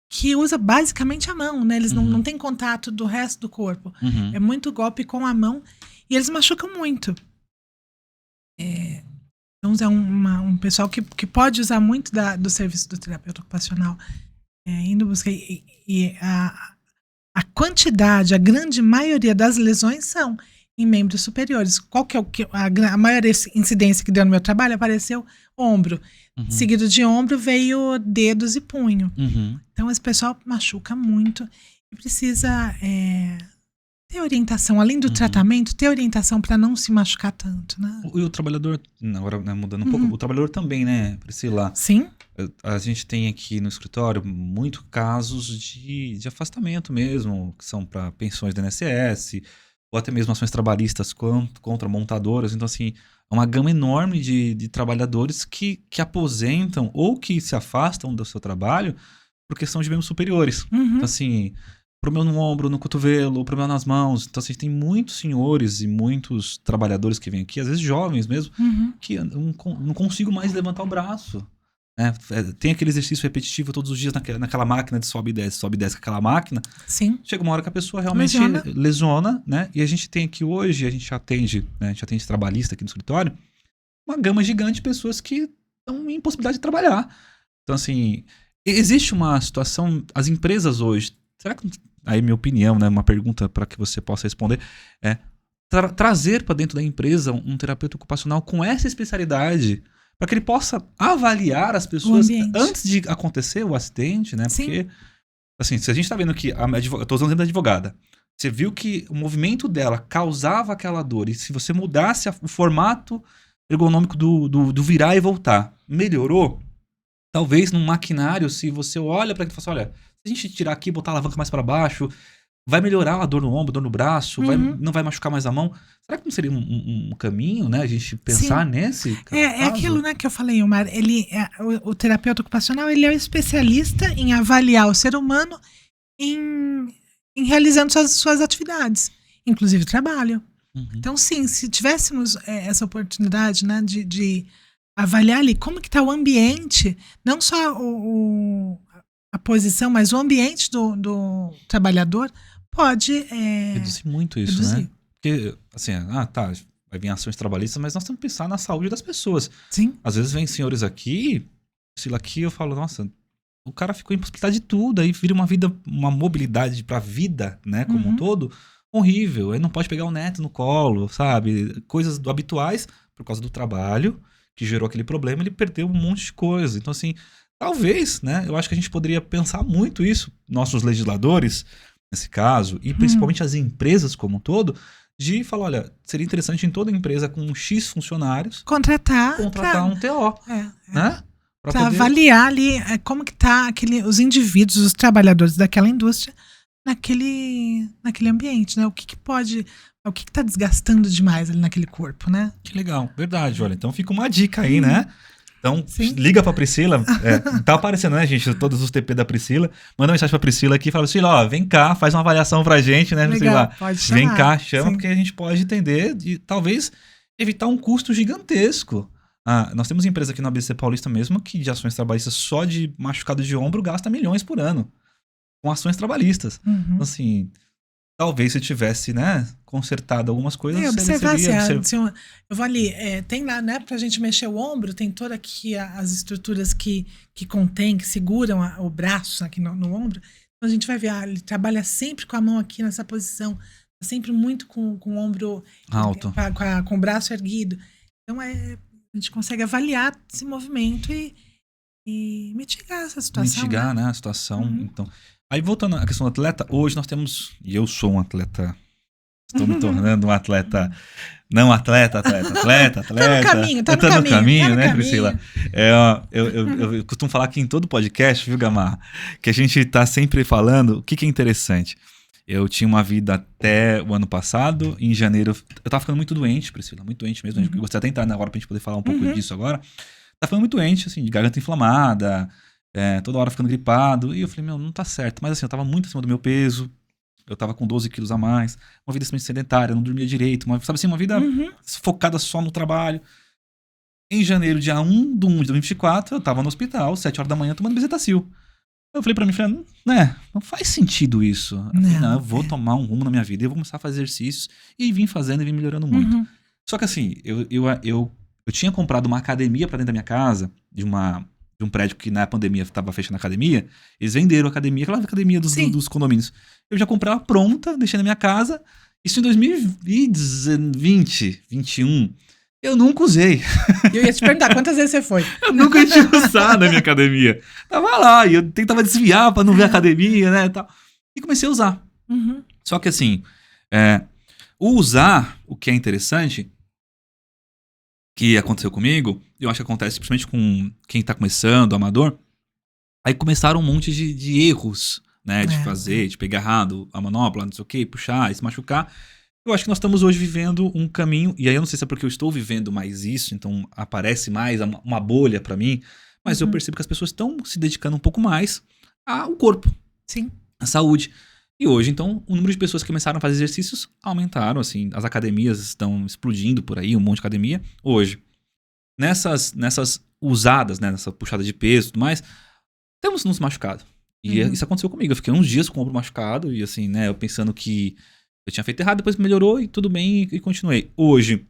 que usa basicamente a mão, né? Eles não têm contato do resto do corpo. É muito golpe com a mão. E eles machucam muito. Então, é um pessoal que pode usar muito do serviço do terapeuta ocupacional, indo buscar. E a quantidade, a grande maioria das lesões são em membros superiores. Qual que é a maior incidência que deu no meu trabalho? Apareceu ombro. Seguido de ombro veio dedos e punho. Então, esse pessoal machuca muito e precisa ter orientação. Além do tratamento, ter orientação para não se machucar tanto, né? E o trabalhador, agora, né, mudando um pouco, o trabalhador também, né, Priscila? Sim. A gente tem aqui no escritório muito casos de afastamento mesmo, que são para pensões do INSS, ou até mesmo ações trabalhistas contra montadoras. Então, assim, é uma gama enorme de trabalhadores que aposentam ou que se afastam do seu trabalho por questão de membros superiores. Então, assim, problema no ombro, no cotovelo, problema nas mãos. Então, assim, tem muitos senhores e muitos trabalhadores que vêm aqui, às vezes jovens mesmo, que não consigo mais levantar o braço. Tem aquele exercício repetitivo todos os dias naquela máquina de sobe e desce com aquela máquina. Sim. Chega uma hora que a pessoa realmente lesiona, né? E a gente tem aqui hoje, a gente atende, né? A gente atende trabalhista aqui no escritório, uma gama gigante de pessoas que estão em impossibilidade de trabalhar. Então, assim, existe uma situação, as empresas hoje, será que, aí minha opinião, né? Uma pergunta para que você possa responder, trazer para dentro da empresa um terapeuta ocupacional com essa especialidade, para que ele possa avaliar as pessoas antes de acontecer o acidente, né? Sim. Porque, assim, se a gente tá vendo que eu tô usando o exemplo da advogada, você viu que o movimento dela causava aquela dor, e se você mudasse o formato ergonômico do virar e voltar, melhorou? Talvez num maquinário, se você olha para ele e fala assim, olha, se a gente tirar aqui e botar a alavanca mais para baixo, vai melhorar a dor no ombro, dor no braço, não vai machucar mais a mão. Será que não seria um caminho, né? A gente pensar nesse caso? É aquilo, né, que eu falei, Omar. O terapeuta ocupacional, ele é um especialista em avaliar o ser humano em realizando suas atividades, inclusive trabalho. Então, sim, se tivéssemos essa oportunidade, né, de avaliar ali como que está o ambiente, não só a posição, mas o ambiente do trabalhador, pode reduzir muito isso, né? Porque, assim, vai vir ações trabalhistas, mas nós temos que pensar na saúde das pessoas. Sim. Às vezes vem senhores aqui eu falo, nossa, o cara ficou em possibilidade de tudo, aí vira uma mobilidade pra vida, né, como um todo, horrível. Aí não pode pegar o neto no colo, sabe? Coisas habituais, por causa do trabalho, que gerou aquele problema, ele perdeu um monte de coisa. Então, assim, talvez, né, eu acho que a gente poderia pensar muito isso, nossos legisladores, nesse caso, e principalmente as empresas como um todo, de falar, olha, seria interessante em toda empresa com X funcionários contratar um TO, né? Para avaliar ali como que tá os indivíduos, os trabalhadores daquela indústria naquele ambiente, né? O que tá desgastando demais ali naquele corpo, né? Que legal, verdade, olha, então fica uma dica aí, né? Então, liga pra Priscila. Tá aparecendo, né, gente? Todos os TP da Priscila. Manda uma mensagem pra Priscila aqui e fala, Priscila, ó, vem cá, faz uma avaliação pra gente, né, Priscila? Legal, pode chamar. Vem cá, chama, porque a gente pode entender e talvez evitar um custo gigantesco. Nós temos empresa aqui no ABC Paulista mesmo que de ações trabalhistas só de machucado de ombro gasta milhões por ano com ações trabalhistas. Então, assim, talvez se tivesse, né, consertado algumas coisas... eu vou ali, tem lá, né, pra gente mexer o ombro, tem toda aqui as estruturas que contém, que seguram o braço aqui no ombro. Então a gente vai ver, ele trabalha sempre com a mão aqui nessa posição, sempre muito com o ombro alto, com o braço erguido. Então a gente consegue avaliar esse movimento e mitigar essa situação. Mitigar, né, a situação, então... Aí, voltando à questão do atleta, hoje nós temos, e eu sou um atleta, estou me tornando um atleta, não atleta. Tá no caminho, né, Priscila? Eu costumo falar aqui em todo podcast, viu, Gamarra, que a gente está sempre falando, o que é interessante. Eu tinha uma vida até o ano passado, em janeiro, eu tava ficando muito doente, Priscila, muito doente mesmo, eu gostaria até entrar na hora pra gente poder falar um pouco disso agora. Tava ficando muito doente, assim, de garganta inflamada, toda hora ficando gripado, e eu falei, não tá certo, mas assim, eu tava muito acima do meu peso, eu tava com 12 quilos a mais, uma vida extremamente sedentária, não dormia direito, uma vida focada só no trabalho. Em janeiro, dia 1 de 2024, eu tava no hospital, 7 horas da manhã, tomando Bezetacil. Eu falei pra mim, né, não faz sentido isso. Eu falei, Não, eu vou tomar um rumo na minha vida e eu vou começar a fazer exercícios. E vim fazendo e vim melhorando muito. Uhum. Só que assim, eu tinha comprado uma academia pra dentro da minha casa, de um prédio que na pandemia tava fechando a academia. Eles venderam a academia, aquela academia Sim. dos condomínios. Eu já comprei ela pronta, deixei na minha casa. Isso em 2020, 2021. Eu nunca usei. Eu ia te perguntar, quantas vezes você foi? Eu nunca tinha usado a minha academia. Tava lá, e eu tentava desviar pra não ver a academia, né, e tal. E comecei a usar. Uhum. Só que assim, o usar, o que é interessante, que aconteceu comigo, eu acho que acontece principalmente com quem tá começando, amador, aí começaram um monte de erros, né, de fazer, de pegar errado a manopla, não sei o que, puxar, se machucar. Eu acho que nós estamos hoje vivendo um caminho, e aí eu não sei se é porque eu estou vivendo mais isso, então aparece mais uma bolha pra mim, mas eu percebo que as pessoas estão se dedicando um pouco mais ao corpo, Sim. à saúde. E hoje, então, o número de pessoas que começaram a fazer exercícios aumentaram, assim, as academias estão explodindo por aí, um monte de academia. Hoje, nessas usadas, né, nessa puxada de peso e tudo mais, temos nos machucado. E isso aconteceu comigo, eu fiquei uns dias com o ombro machucado, e assim, né, eu pensando que eu tinha feito errado, depois melhorou e tudo bem, e continuei. Hoje,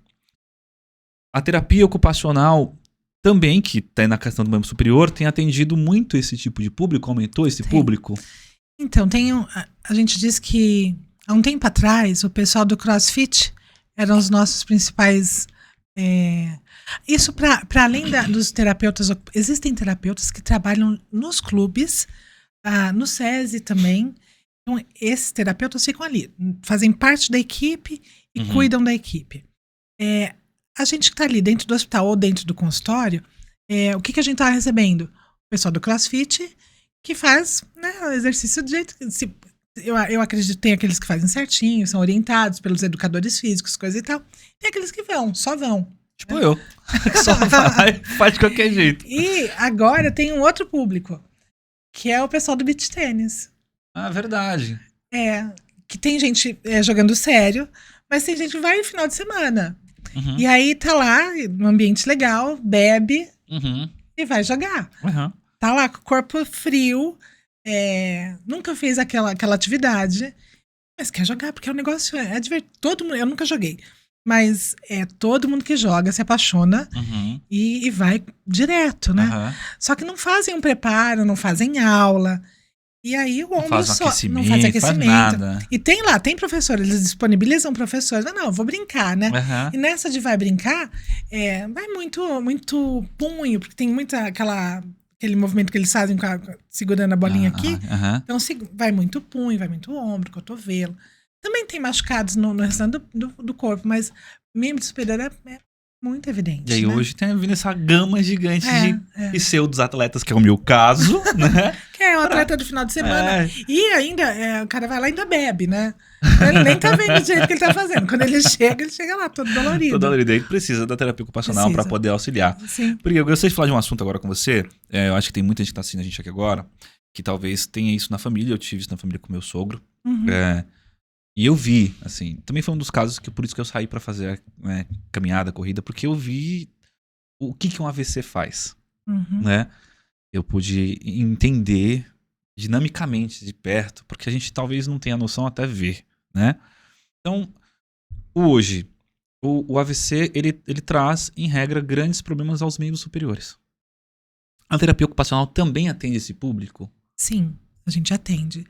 a terapia ocupacional também, que tá na questão do membro superior, tem atendido muito esse tipo de público, aumentou esse público. Então, a gente diz que há um tempo atrás o pessoal do CrossFit eram os nossos principais. Isso para além dos terapeutas, existem terapeutas que trabalham nos clubes, no SESI também. Então, esses terapeutas ficam ali, fazem parte da equipe e cuidam da equipe. A gente que está ali dentro do hospital ou dentro do consultório, o que a gente está recebendo? O pessoal do CrossFit que faz, né, o exercício do jeito que... Eu acredito que tem aqueles que fazem certinho, são orientados pelos educadores físicos, coisa e tal. Tem aqueles que só vão. Tipo eu, que só vai e faz de qualquer jeito. E agora tem um outro público, que é o pessoal do beach tênis. Ah, verdade. Que tem gente jogando sério, mas tem gente que vai no final de semana. E aí tá lá, num ambiente legal, bebe e vai jogar. Tá lá com o corpo frio, nunca fez aquela atividade, mas quer jogar, porque o negócio é divertido. Todo mundo, eu nunca joguei, mas todo mundo que joga se apaixona e vai direto, né? Só que não fazem um preparo, não fazem aula. E aí o ombro não faz aquecimento. Faz nada. E tem professor, eles disponibilizam professores. Não, eu vou brincar, né? E nessa de vai brincar, vai muito, muito punho, porque tem muito aquele movimento que eles fazem segurando a bolinha aqui. Então vai muito punho, vai muito ombro, cotovelo. Também tem machucados no restante do corpo, mas membro superior é muito evidente. E aí, né? hoje tem vindo essa gama gigante de pseudos atletas, que é o meu caso, né? Que é um atleta do final de semana. E ainda, o cara vai lá e ainda bebe, né? Ele nem tá vendo o jeito que ele tá fazendo. Quando ele chega lá, todo dolorido. Todo dolorido. Aí precisa da terapia ocupacional para poder auxiliar. Sim. Porque eu gostaria de falar de um assunto agora com você. Eu acho que tem muita gente que tá assistindo a gente aqui agora, que talvez tenha isso na família. Eu tive isso na família com meu sogro. E eu vi, assim, também foi um dos casos que por isso que eu saí pra fazer caminhada, corrida, porque eu vi o que um AVC faz, né? Eu pude entender dinamicamente de perto, porque a gente talvez não tenha noção até ver, né? Então, hoje, o AVC, ele traz, em regra, grandes problemas aos membros superiores. A terapia ocupacional também atende esse público? Sim, a gente atende.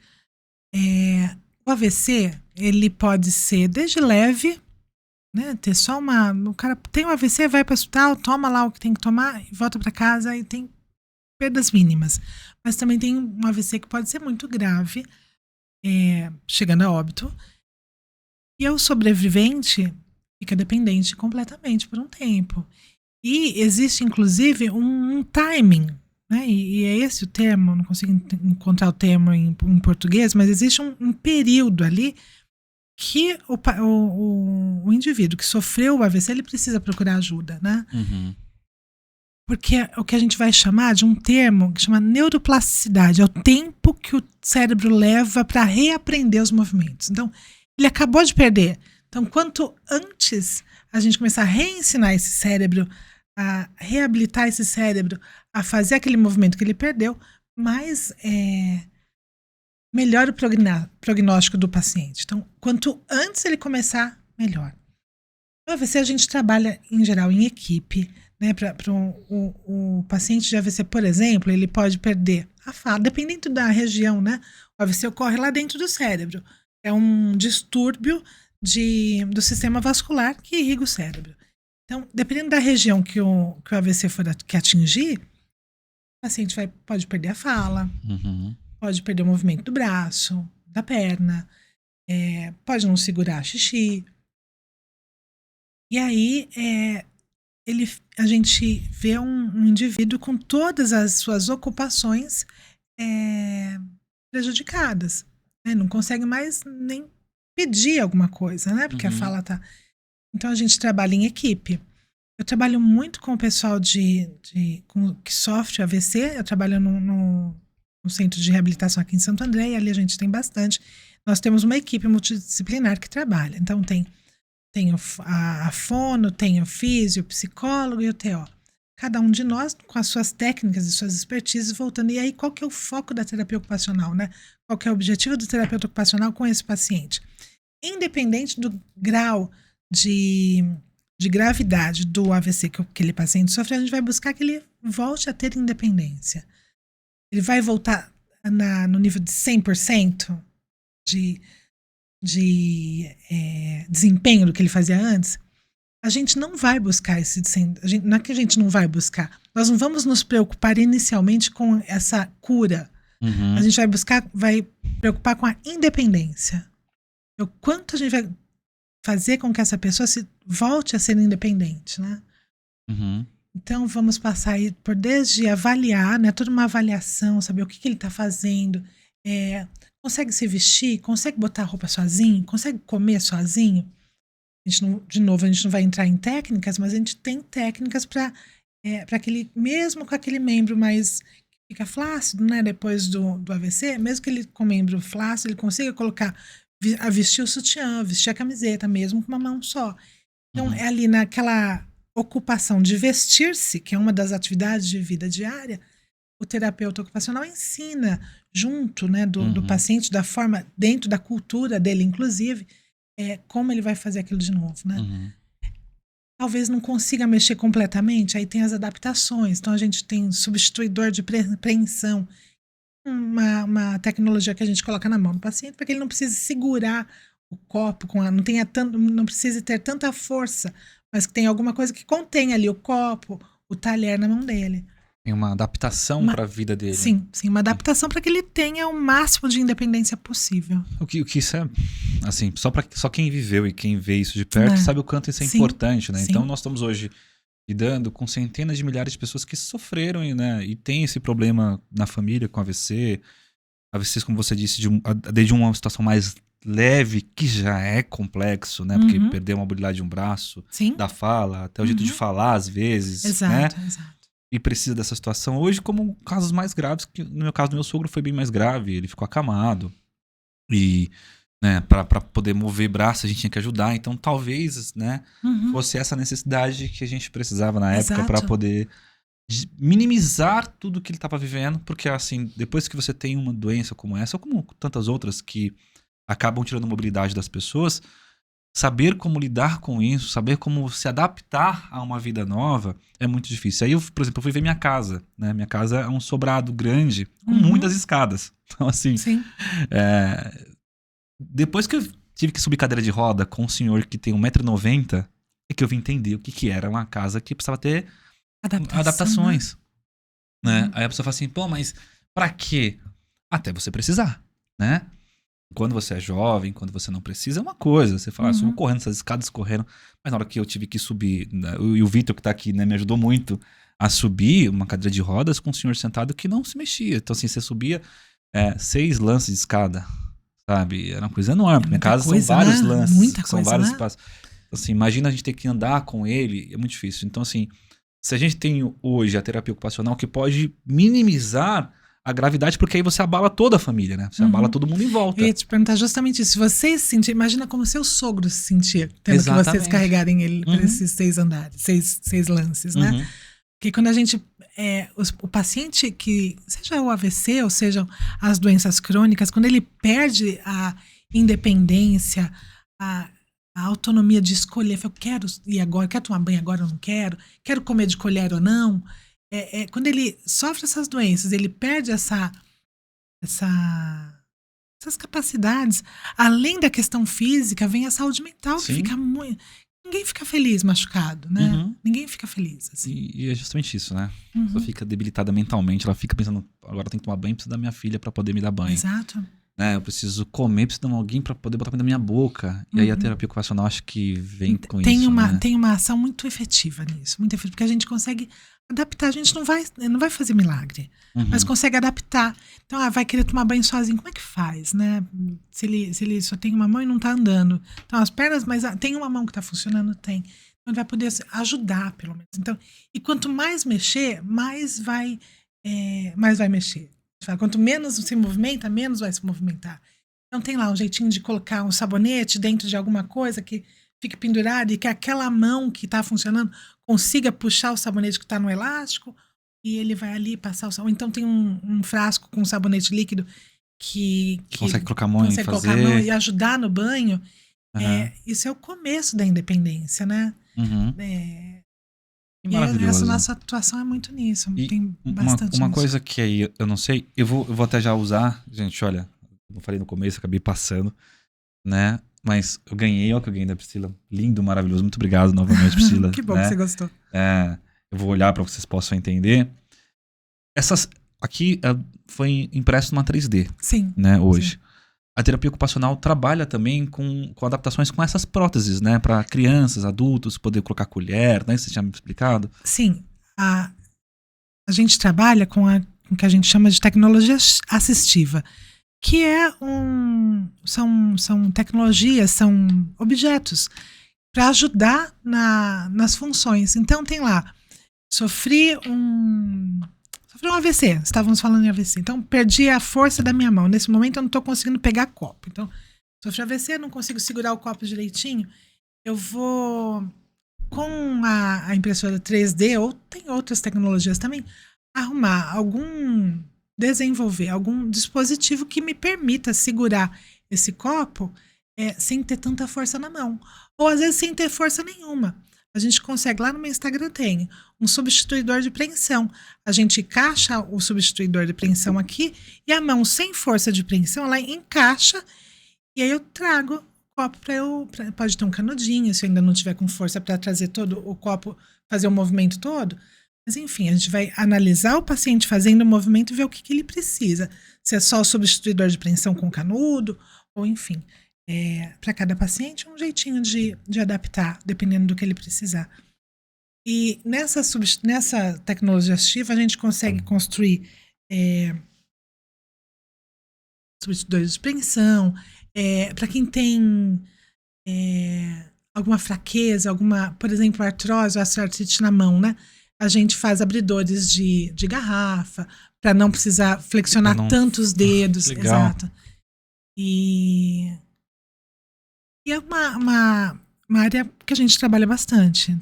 O AVC, ele pode ser desde leve, né? Ter só o cara tem um AVC, vai para o hospital, toma lá o que tem que tomar e volta para casa e tem perdas mínimas. Mas também tem um AVC que pode ser muito grave, chegando a óbito. E o sobrevivente fica dependente completamente por um tempo. E existe, inclusive, um timing, né? E é esse o termo, não consigo encontrar o termo em português, mas existe um período ali que o indivíduo que sofreu o AVC, ele precisa procurar ajuda, né? Porque é o que a gente vai chamar de um termo que chama neuroplasticidade, é o tempo que o cérebro leva para reaprender os movimentos. Então, ele acabou de perder. Então, quanto antes a gente começar a reensinar esse cérebro, a reabilitar esse cérebro, a fazer aquele movimento que ele perdeu, mais melhora o prognóstico do paciente. Então, quanto antes ele começar, melhor. No AVC, a gente trabalha, em geral, em equipe. Né? O paciente de AVC, por exemplo, ele pode perder a fala, dependendo da região, né? O AVC ocorre lá dentro do cérebro. É um distúrbio do sistema vascular que irriga o cérebro. Então, dependendo da região que o AVC que atingir, o paciente pode perder a fala, pode perder o movimento do braço, da perna, pode não segurar xixi. E aí, a gente vê um indivíduo com todas as suas ocupações prejudicadas. Né? Não consegue mais nem pedir alguma coisa, né? Porque a fala tá... Então, a gente trabalha em equipe. Eu trabalho muito com o pessoal que sofre AVC. Eu trabalho no centro de reabilitação aqui em Santo André, e ali a gente tem bastante. Nós temos uma equipe multidisciplinar que trabalha. Então, tem a fono, tem o físio, o psicólogo e o TO. Cada um de nós com as suas técnicas e suas expertises voltando. E aí, qual que é o foco da terapia ocupacional, né? Qual que é o objetivo do terapeuta ocupacional com esse paciente? Independente do grau de gravidade do AVC que aquele paciente sofre, a gente vai buscar que ele volte a ter independência. Ele vai voltar no nível de 100% de desempenho do que ele fazia antes. A gente não vai buscar não é que a gente não vai buscar, nós não vamos nos preocupar inicialmente com essa cura. A gente vai preocupar com a independência. O quanto a gente vai fazer com que essa pessoa volte a ser independente, né? Então, vamos passar aí desde avaliar, né? Toda uma avaliação, saber o que ele está fazendo. Consegue se vestir? Consegue botar a roupa sozinho? Consegue comer sozinho? De novo, a gente não vai entrar em técnicas, mas a gente tem técnicas para aquele, mesmo com aquele membro mais que fica flácido, né? Depois do AVC, mesmo que ele com o membro flácido, ele consiga vestir o sutiã, vestir a camiseta, mesmo com uma mão só. Então, é ali naquela ocupação de vestir-se, que é uma das atividades de vida diária, o terapeuta ocupacional ensina junto, né, do paciente, da forma, dentro da cultura dele, inclusive, como ele vai fazer aquilo de novo, né? Talvez não consiga mexer completamente, aí tem as adaptações. Então, a gente tem substituidor de preensão, uma tecnologia que a gente coloca na mão do paciente para que ele não precise segurar o copo, não precise ter tanta força, mas que tenha alguma coisa que contenha ali o copo, o talher na mão dele. Tem uma adaptação para a vida dele. Sim, uma adaptação para que ele tenha o máximo de independência possível. O que isso é, assim, só quem viveu e quem vê isso de perto sabe o quanto isso é importante, né? Sim. Então, nós estamos hoje lidando com centenas de milhares de pessoas que sofreram, né? E tem esse problema na família com AVC. AVCs, como você disse, desde uma situação mais leve, que já é complexo, né? Porque perder a mobilidade de um braço, da fala, até o jeito de falar, às vezes. Exato, né? Exato. E precisa dessa situação. Hoje, como casos mais graves, que no meu caso do meu sogro foi bem mais grave, ele ficou acamado. E, né, para poder mover braço, a gente tinha que ajudar. Então, talvez, né, fosse essa necessidade que a gente precisava na época para poder minimizar tudo que ele estava vivendo. Porque, assim, depois que você tem uma doença como essa, ou como tantas outras que acabam tirando a mobilidade das pessoas, saber como lidar com isso, saber como se adaptar a uma vida nova é muito difícil. Aí, por exemplo, eu fui ver minha casa, né? Minha casa é um sobrado grande, com muitas escadas. Então, assim, depois que eu tive que subir cadeira de roda com um senhor que tem 1,90 m, é que eu vim entender o que era uma casa que precisava ter adaptações. Né? Aí a pessoa fala assim, pô, mas pra quê? Até você precisar, né? Quando você é jovem, quando você não precisa, é uma coisa. Você fala, subo correndo, essas escadas correndo. Mas na hora que eu tive que subir, né, e o Vitor que tá aqui, né, me ajudou muito a subir uma cadeira de rodas com um senhor sentado que não se mexia. Então, assim, você subia 6 lances de escada, sabe? Era uma coisa enorme. Minha casa são vários lances, são vários espaços. Então, assim, imagina a gente ter que andar com ele, é muito difícil. Então, assim, se a gente tem hoje a terapia ocupacional que pode minimizar a gravidade, porque aí você abala toda a família, né? Você abala todo mundo em volta. Eu ia te perguntar justamente isso. Se você se sentir, imagina como seu sogro se sentia, tendo que vocês carregarem ele por esses 6 andares, 6 lances, né? Porque quando a gente. O paciente que, seja o AVC, ou sejam as doenças crônicas, quando ele perde a independência, a, a autonomia de escolher, eu quero ir agora, quero tomar banho agora ou não quero comer de colher ou não. Quando ele sofre essas doenças, ele perde essas capacidades. Além da questão física, vem a saúde mental, que Sim. fica muito. Ninguém fica feliz machucado, né? Uhum. Ninguém fica feliz. Assim. E é justamente isso, né? A Uhum. pessoa fica debilitada mentalmente, ela fica pensando, agora eu tenho que tomar banho, preciso da minha filha pra poder me dar banho. Exato. Né? Eu preciso comer, preciso de alguém pra poder botar comida na minha boca. E aí a terapia ocupacional acho que vem com isso, né? Tem uma ação muito efetiva nisso, muito efetiva, porque a gente consegue adaptar, a gente não vai fazer milagre, mas consegue adaptar. Então, vai querer tomar banho sozinho, como é que faz, né? Se ele só tem uma mão e não tá andando. Então, as pernas, mas tem uma mão que tá funcionando, tem. Então, ele vai poder ajudar, pelo menos. Então, e quanto mais mexer, mais vai mexer. Quanto menos se movimenta, menos vai se movimentar. Então tem lá um jeitinho de colocar um sabonete dentro de alguma coisa que fique pendurado e que aquela mão que está funcionando consiga puxar o sabonete que está no elástico e ele vai ali passar o sabonete. Então tem um frasco com sabonete líquido que consegue colocar a mão e colocar a mão fazer. e ajudar no banho. Uhum. Isso é o começo da independência, né? Uhum. E maravilhoso. essa nossa atuação é muito nisso. E tem bastante uma nisso. coisa que aí eu não sei, eu vou até já usar, gente, olha, eu falei no começo, acabei passando, né? Mas eu ganhei, olha o que eu ganhei da Priscila. Lindo, maravilhoso. Muito obrigado novamente, Priscila. Que bom né? que você gostou. Eu vou olhar para que vocês possam entender. Essas aqui foi impresso numa 3D, Sim. né, hoje. Sim. A terapia ocupacional trabalha também com adaptações com essas próteses, né? Para crianças, adultos, poder colocar colher, né? Você tinha me explicado? Sim. A gente trabalha com o que a gente chama de tecnologia assistiva, que são tecnologias, são objetos para ajudar nas funções. Então tem lá, sofri um AVC, estávamos falando em AVC, então perdi a força da minha mão, nesse momento eu não estou conseguindo pegar copo, então sofri AVC, não consigo segurar o copo direitinho, eu vou, com a impressora 3D, ou tem outras tecnologias também, desenvolver algum dispositivo que me permita segurar esse copo sem ter tanta força na mão, ou às vezes sem ter força nenhuma. A gente consegue, lá no meu Instagram tem um substituidor de preensão. A gente encaixa o substituidor de preensão aqui e a mão sem força de preensão, ela encaixa e aí eu trago o copo pode ter um canudinho, se eu ainda não tiver com força para trazer todo o copo, fazer o movimento todo. Mas enfim, a gente vai analisar o paciente fazendo o movimento e ver o que ele precisa. Se é só o substituidor de preensão com canudo, ou enfim. Para cada paciente, um jeitinho de adaptar, dependendo do que ele precisar. E nessa tecnologia assistiva, a gente consegue construir substituidores de preensão, para quem tem alguma fraqueza, por exemplo, artrose ou artrite na mão, né? A gente faz abridores de garrafa, para não precisar flexionar tantos dedos. Legal. Exato. E é uma área que a gente trabalha bastante.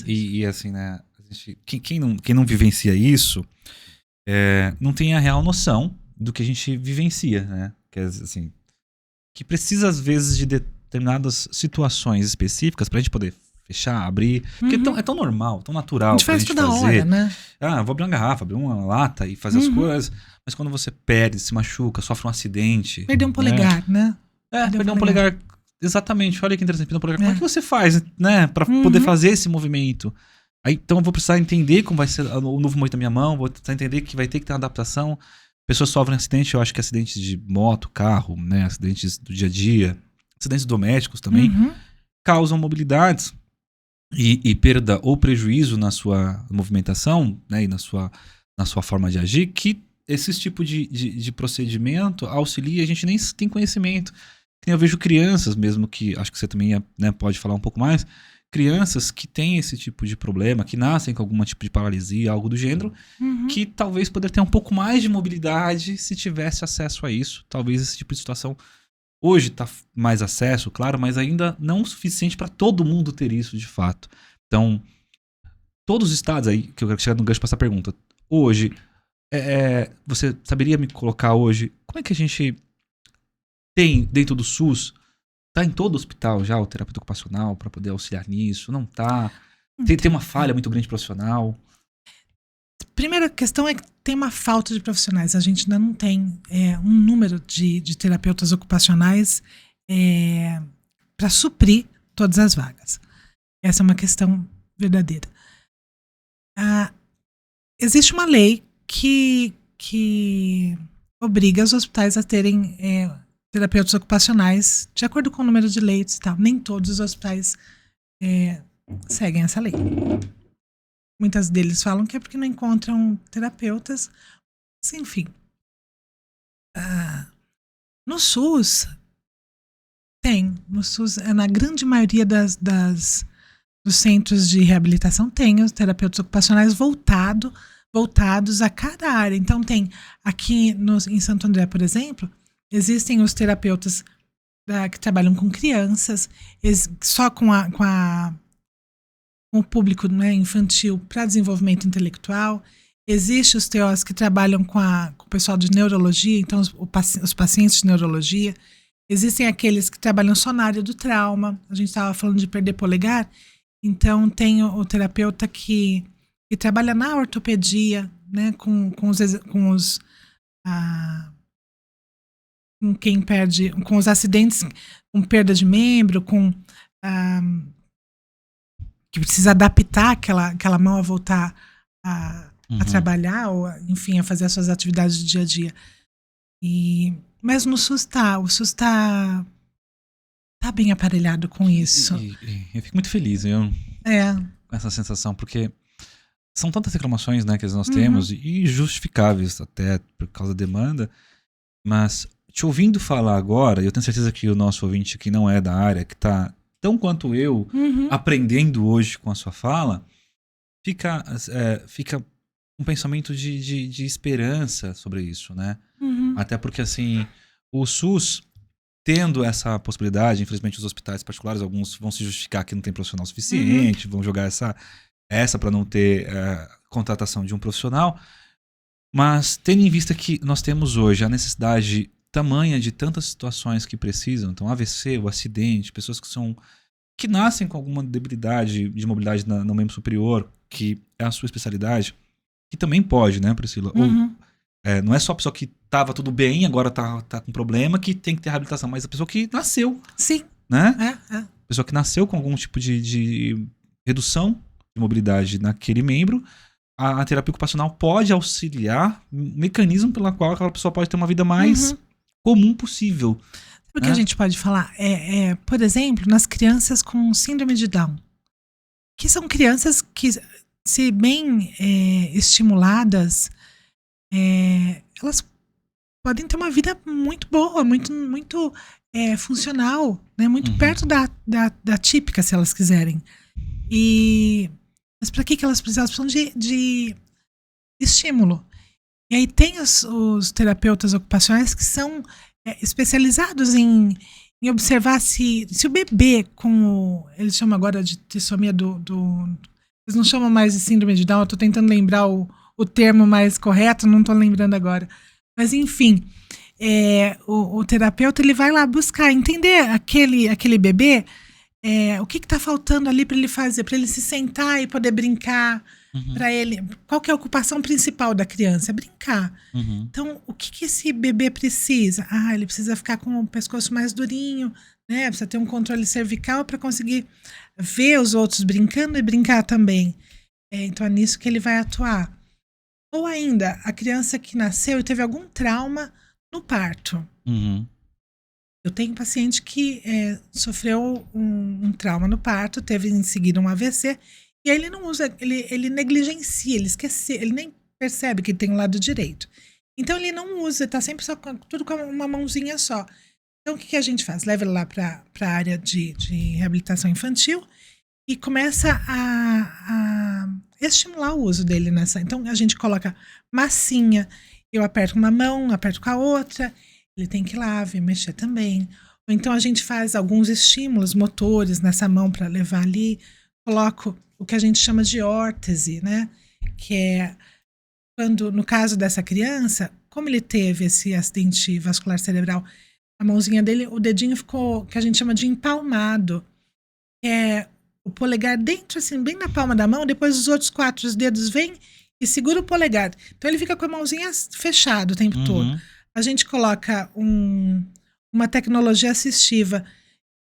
E assim, né? Quem não vivencia isso não tem a real noção do que a gente vivencia, né? Que, assim, que precisa, às vezes, de determinadas situações específicas pra gente poder fechar, abrir. Porque é tão normal, tão natural. A gente faz toda hora, né? Vou abrir uma garrafa, abrir uma lata e fazer as coisas. Mas quando você perde, se machuca, sofre um acidente. Perder um polegar, né? Perder um polegar. Exatamente, olha que interessante. Como é que você faz, né, para poder fazer esse movimento? Aí, então eu vou precisar entender como vai ser o novo movimento da minha mão, vou precisar entender que vai ter que ter uma adaptação. Pessoas sofrem acidente, eu acho que acidentes de moto, carro, né, acidentes do dia a dia, acidentes domésticos também, causam mobilidades e perda ou prejuízo na sua movimentação, né, e na sua forma de agir, que esse tipo de procedimento auxilia, a gente nem tem conhecimento. Eu vejo crianças mesmo, que acho que você também pode falar um pouco mais, crianças que têm esse tipo de problema, que nascem com algum tipo de paralisia, algo do gênero, que talvez poderia ter um pouco mais de mobilidade se tivesse acesso a isso. Talvez esse tipo de situação hoje está mais acesso, claro, mas ainda não o suficiente para todo mundo ter isso de fato. Então, todos os estados aí, que eu quero chegar no gancho para essa pergunta, hoje, você saberia me colocar hoje, como é que a gente tem dentro do SUS, tá em todo hospital já o terapeuta ocupacional para poder auxiliar nisso? Não tá? Tem uma falha muito grande profissional? Primeira questão é que tem uma falta de profissionais. A gente ainda não tem um número de terapeutas ocupacionais para suprir todas as vagas. Essa é uma questão verdadeira. Existe uma lei que obriga os hospitais a terem terapeutas ocupacionais de acordo com o número de leitos e tal. Nem todos os hospitais seguem essa lei. Muitas deles falam que é porque não encontram terapeutas. Mas, enfim. No SUS, No SUS, na grande maioria dos centros de reabilitação, tem os terapeutas ocupacionais voltados a cada área. Então, tem aqui em Santo André, por exemplo, existem os terapeutas que trabalham com crianças, só com o público, né, infantil para desenvolvimento intelectual. Existem os TOs que trabalham com o pessoal de neurologia, então os pacientes de neurologia. Existem aqueles que trabalham só na área do trauma. A gente estava falando de perder polegar, então tem o terapeuta que trabalha na ortopedia, né, com quem perde, com os acidentes, com perda de membro, que precisa adaptar aquela mão a voltar a trabalhar, ou enfim, a fazer as suas atividades do dia a dia. Mas no SUS o SUS tá bem aparelhado com isso. Eu fico muito feliz, com essa sensação, porque são tantas reclamações, né, que nós temos, e justificáveis até por causa da demanda, mas te ouvindo falar agora, eu tenho certeza que o nosso ouvinte que não é da área, que está tão quanto eu, aprendendo hoje com a sua fala, fica um pensamento de esperança sobre isso, né? Até porque, assim, o SUS, tendo essa possibilidade, infelizmente os hospitais particulares, alguns vão se justificar que não tem profissional suficiente, vão jogar essa para não ter contratação de um profissional, mas tendo em vista que nós temos hoje a necessidade tamanha de tantas situações que precisam, então AVC, o acidente, pessoas que nascem com alguma debilidade de mobilidade no membro superior, que é a sua especialidade, que também pode, né, Priscila? Não é só a pessoa que estava tudo bem, agora tá com problema, que tem que ter reabilitação, mas a pessoa que nasceu. Sim. Né? Pessoa que nasceu com algum tipo de redução de mobilidade naquele membro, a terapia ocupacional pode auxiliar um mecanismo pela qual aquela pessoa pode ter uma vida mais comum possível. Sabe o que a gente pode falar? Por exemplo, nas crianças com síndrome de Down, que são crianças que, se bem estimuladas, elas podem ter uma vida muito boa, muito funcional, né? Muito perto da típica, se elas quiserem. Mas para que elas precisam? Elas precisam de estímulo. E aí tem os terapeutas ocupacionais que são especializados em observar se o bebê eles chamam agora de trissomia eles não chamam mais de síndrome de Down, eu estou tentando lembrar o termo mais correto, não estou lembrando agora. Mas enfim, o terapeuta ele vai lá buscar, entender aquele bebê, o que está faltando ali para ele fazer, para ele se sentar e poder brincar, para ele. Qual que é a ocupação principal da criança? É brincar. Então, o que esse bebê precisa? Ele precisa ficar com o pescoço mais durinho, né? Precisa ter um controle cervical para conseguir ver os outros brincando e brincar também. Então, é nisso que ele vai atuar. Ou ainda, a criança que nasceu e teve algum trauma no parto. Eu tenho um paciente que sofreu um trauma no parto, teve em seguida um AVC, e aí ele não usa, ele negligencia, ele esquece, ele nem percebe que tem o lado direito. Então ele não usa, tá sempre tudo com uma mãozinha só. Então o que a gente faz? Leva ele lá para a área de reabilitação infantil e começa a estimular o uso dele nessa. Então a gente coloca massinha, eu aperto com uma mão, aperto com a outra, ele tem que ir lá ver, mexer também. Ou então a gente faz alguns estímulos motores nessa mão para levar ali coloco o que a gente chama de órtese, né? Que é quando, no caso dessa criança, como ele teve esse acidente vascular cerebral, a mãozinha dele, o dedinho ficou, que a gente chama de empalmado. É o polegar dentro, assim, bem na palma da mão, depois os outros 4 dedos vêm e segura o polegar. Então ele fica com a mãozinha fechada o tempo todo. A gente coloca uma tecnologia assistiva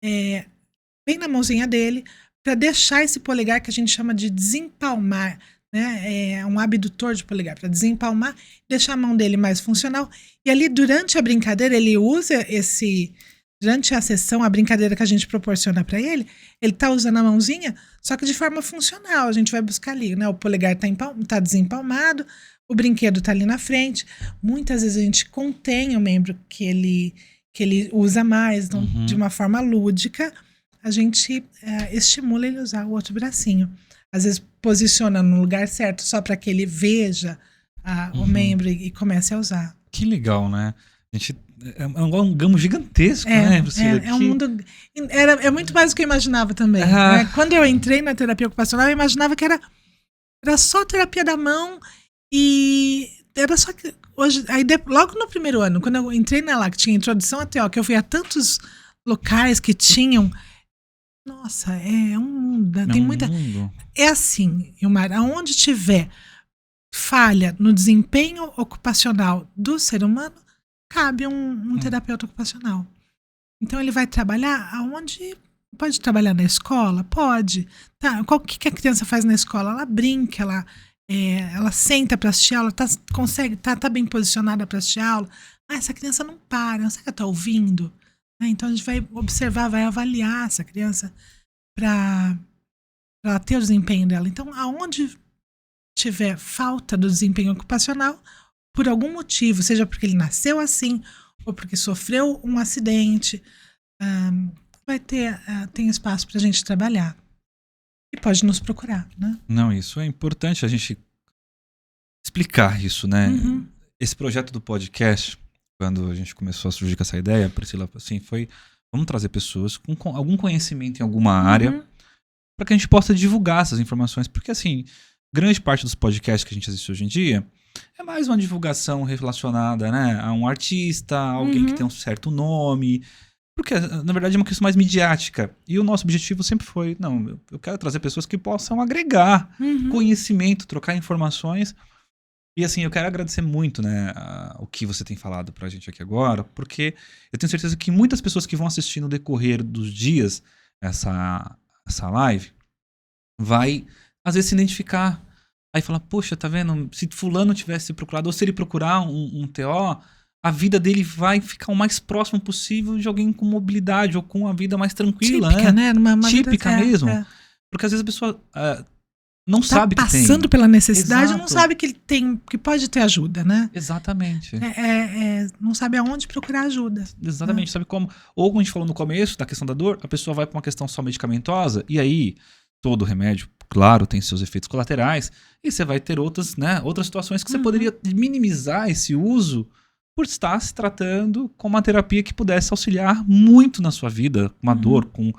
bem na mãozinha dele, para deixar esse polegar que a gente chama de desempalmar, né? É um abdutor de polegar, para desempalmar, deixar a mão dele mais funcional. E ali, durante a brincadeira, ele usa durante a sessão, a brincadeira que a gente proporciona para ele está usando a mãozinha, só que de forma funcional. A gente vai buscar ali, né? O polegar tá desempalmado, o brinquedo está ali na frente. Muitas vezes a gente contém o membro que ele usa mais, então, de uma forma lúdica, a gente estimula ele a usar o outro bracinho. Às vezes posiciona no lugar certo só para que ele veja o membro e comece a usar. Que legal, né? A gente é um gamo gigantesco, né, Priscila? É um mundo. É muito mais do que eu imaginava também. Né? Quando eu entrei na terapia ocupacional, eu imaginava que era só terapia da mão e era só que hoje. Aí, logo no primeiro ano, quando eu entrei na lá, que tinha introdução à TO, que eu fui a tantos locais que tinham. Nossa, é um mundo. Tem muita. É assim, Ilmar, aonde tiver falha no desempenho ocupacional do ser humano, cabe um terapeuta ocupacional. Então ele vai trabalhar aonde. Pode trabalhar na escola? Pode. Tá, o que a criança faz na escola? Ela brinca, ela senta para assistir aula, tá bem posicionada para assistir aula. Essa criança não para, será que ela tá ouvindo? Então a gente vai observar, vai avaliar essa criança para ela ter o desempenho dela. Então, aonde tiver falta do desempenho ocupacional, por algum motivo, seja porque ele nasceu assim, ou porque sofreu um acidente, tem espaço para a gente trabalhar. E pode nos procurar, né? Não, isso é importante a gente explicar isso, né? Esse projeto do podcast, quando a gente começou a surgir com essa ideia, Priscila, assim, vamos trazer pessoas com algum conhecimento em alguma área para que a gente possa divulgar essas informações, porque assim, grande parte dos podcasts que a gente assiste hoje em dia é mais uma divulgação relacionada, né, a um artista, alguém que tem um certo nome, porque na verdade é uma questão mais midiática, e o nosso objetivo sempre foi, não, eu quero trazer pessoas que possam agregar conhecimento, trocar informações. E assim, eu quero agradecer muito, né, o que você tem falado pra gente aqui agora, porque eu tenho certeza que muitas pessoas que vão assistir no decorrer dos dias essa live, vai, às vezes, se identificar. Aí falar, poxa, tá vendo? Se fulano tivesse procurado, ou se ele procurar um TO, a vida dele vai ficar o mais próximo possível de alguém com mobilidade, ou com uma vida mais tranquila. Típica, né? Uma típica vida, mesmo. Porque às vezes a pessoa... não sabe que tem. Passando pela necessidade, não sabe que ele tem, que pode ter ajuda, né? Exatamente. Não sabe aonde procurar ajuda. Exatamente, sabe como? Ou como a gente falou no começo, da questão da dor, a pessoa vai para uma questão só medicamentosa, e aí todo remédio, claro, tem seus efeitos colaterais, e você vai ter outras situações que você poderia minimizar esse uso por estar se tratando com uma terapia que pudesse auxiliar muito na sua vida, com uma dor, com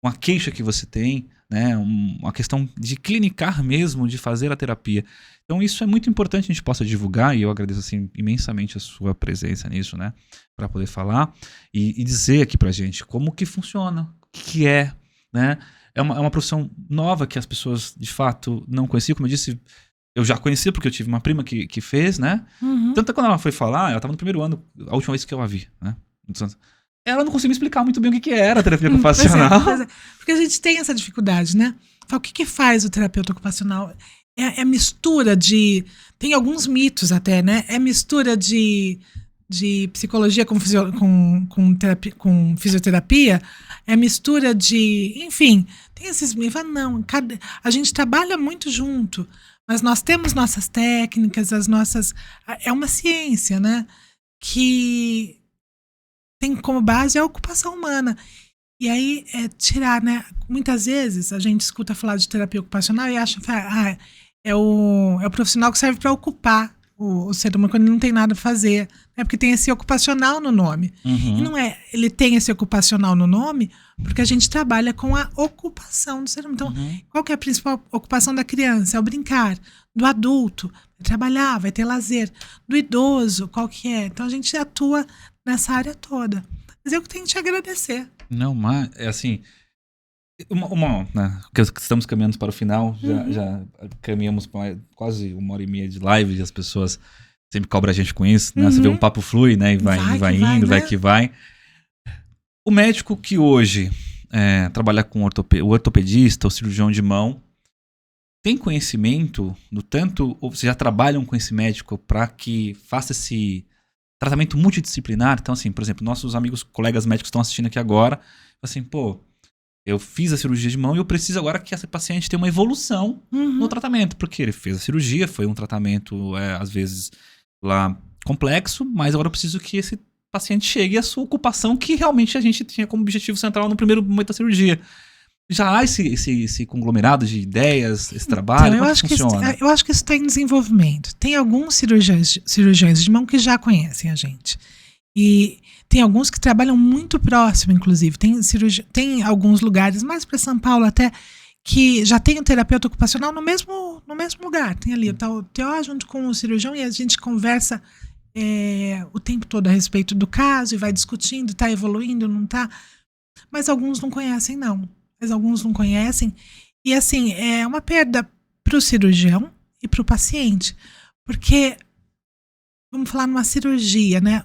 uma queixa que você tem, né, uma questão de clinicar mesmo, de fazer a terapia. Então isso é muito importante que a gente possa divulgar, e eu agradeço assim, imensamente a sua presença nisso, né, para poder falar e dizer aqui pra gente como que funciona, o que é, né, é uma profissão nova que as pessoas de fato não conheciam, como eu disse, eu já conhecia porque eu tive uma prima que fez, né, tanto que quando ela foi falar, ela estava no primeiro ano, a última vez que eu a vi, né, ela não conseguiu explicar muito bem o que era a terapia ocupacional. Pois é. Porque a gente tem essa dificuldade, né? O que faz o terapeuta ocupacional? É mistura de... Tem alguns mitos até, né? É mistura de psicologia com fisioterapia, é mistura de... Enfim, tem esses mitos. Não, a gente trabalha muito junto, mas nós temos nossas técnicas, as nossas... É uma ciência, né? Que... tem como base a ocupação humana. E aí, tirar, né? Muitas vezes a gente escuta falar de terapia ocupacional e acha que é o profissional que serve para ocupar o ser humano quando ele não tem nada pra fazer. Né? Porque tem esse ocupacional no nome. Uhum. E não é, ele tem esse ocupacional no nome porque a gente trabalha com a ocupação do ser humano. Então, qual que é a principal ocupação da criança? É o brincar. Do adulto, vai trabalhar, vai ter lazer. Do idoso, qual que é? Então, a gente atua nessa área toda. Mas eu tenho que te agradecer. Não, mas é assim... né, estamos caminhando para o final, já caminhamos para quase 1h30 de live e as pessoas sempre cobram a gente com isso, né? Você vê um papo flui, né? E vai indo, vai que vai. O médico que hoje trabalha com o ortopedista, o cirurgião de mão, tem conhecimento do tanto, ou vocês já trabalham com esse médico para que faça esse tratamento multidisciplinar? Então, assim, por exemplo, nossos amigos, colegas médicos estão assistindo aqui agora, assim, pô, eu fiz a cirurgia de mão e eu preciso agora que essa paciente tenha uma evolução no tratamento, porque ele fez a cirurgia, foi um tratamento, às vezes, lá complexo, mas agora eu preciso que esse paciente chegue à sua ocupação que realmente a gente tinha como objetivo central no primeiro momento da cirurgia. Já há esse conglomerado de ideias, esse trabalho? Então, como funciona? eu acho que isso está em desenvolvimento. Tem alguns cirurgiões de mão que já conhecem a gente. E tem alguns que trabalham muito próximo, inclusive. Tem alguns lugares, mais para São Paulo até, que já tem um terapeuta ocupacional no mesmo lugar. Tem ali o TO junto com o cirurgião e a gente conversa o tempo todo a respeito do caso e vai discutindo, está evoluindo, não está. Mas alguns não conhecem, não. E assim, é uma perda para o cirurgião e para o paciente. Porque, vamos falar numa cirurgia, né?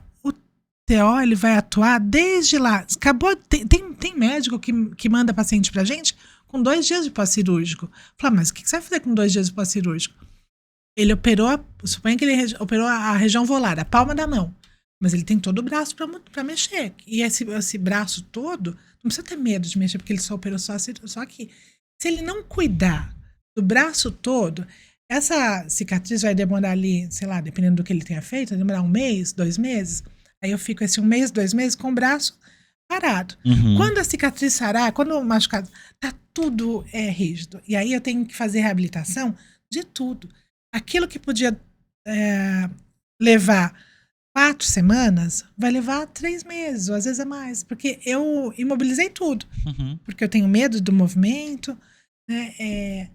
TO, ele vai atuar desde lá. Acabou, tem médico que manda paciente pra gente com 2 dias de pós-cirúrgico. Fala, mas o que você vai fazer com 2 dias de pós-cirúrgico? Ele operou, suponha que ele operou a região volar, a palma da mão. Mas ele tem todo o braço pra mexer. E esse braço todo, não precisa ter medo de mexer, porque ele só operou só aqui. Se ele não cuidar do braço todo, essa cicatriz vai demorar ali, sei lá, dependendo do que ele tenha feito, vai demorar 1 mês, 2 meses. Aí eu fico 1 mês, 2 meses com o braço parado. Quando a cicatriz sarar, quando o machucado, tá tudo rígido. E aí eu tenho que fazer reabilitação de tudo. Aquilo que podia levar 4 semanas, vai levar 3 meses, ou às vezes é mais. Porque eu imobilizei tudo. Porque eu tenho medo do movimento, né?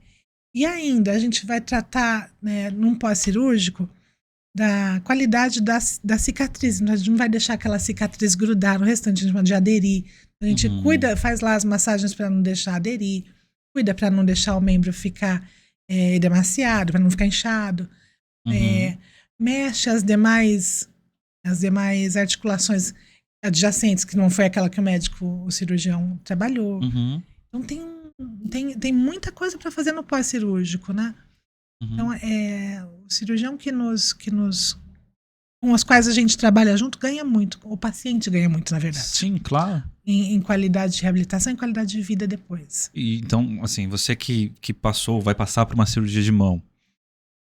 E ainda a gente vai tratar, né, num pós-cirúrgico, da qualidade da cicatriz. A gente não vai deixar aquela cicatriz grudar no restante, a gente chama de aderir. A gente cuida, faz lá as massagens para não deixar aderir, cuida para não deixar o membro ficar edemaciado, para não ficar inchado. Mexe as demais articulações adjacentes, que não foi aquela que o cirurgião trabalhou. Então tem muita coisa para fazer no pós-cirúrgico, né? Então, o cirurgião com os quais a gente trabalha junto ganha muito. O paciente ganha muito, na verdade. Sim, claro. Em qualidade de reabilitação e qualidade de vida depois. E, então, assim, você que vai passar por uma cirurgia de mão,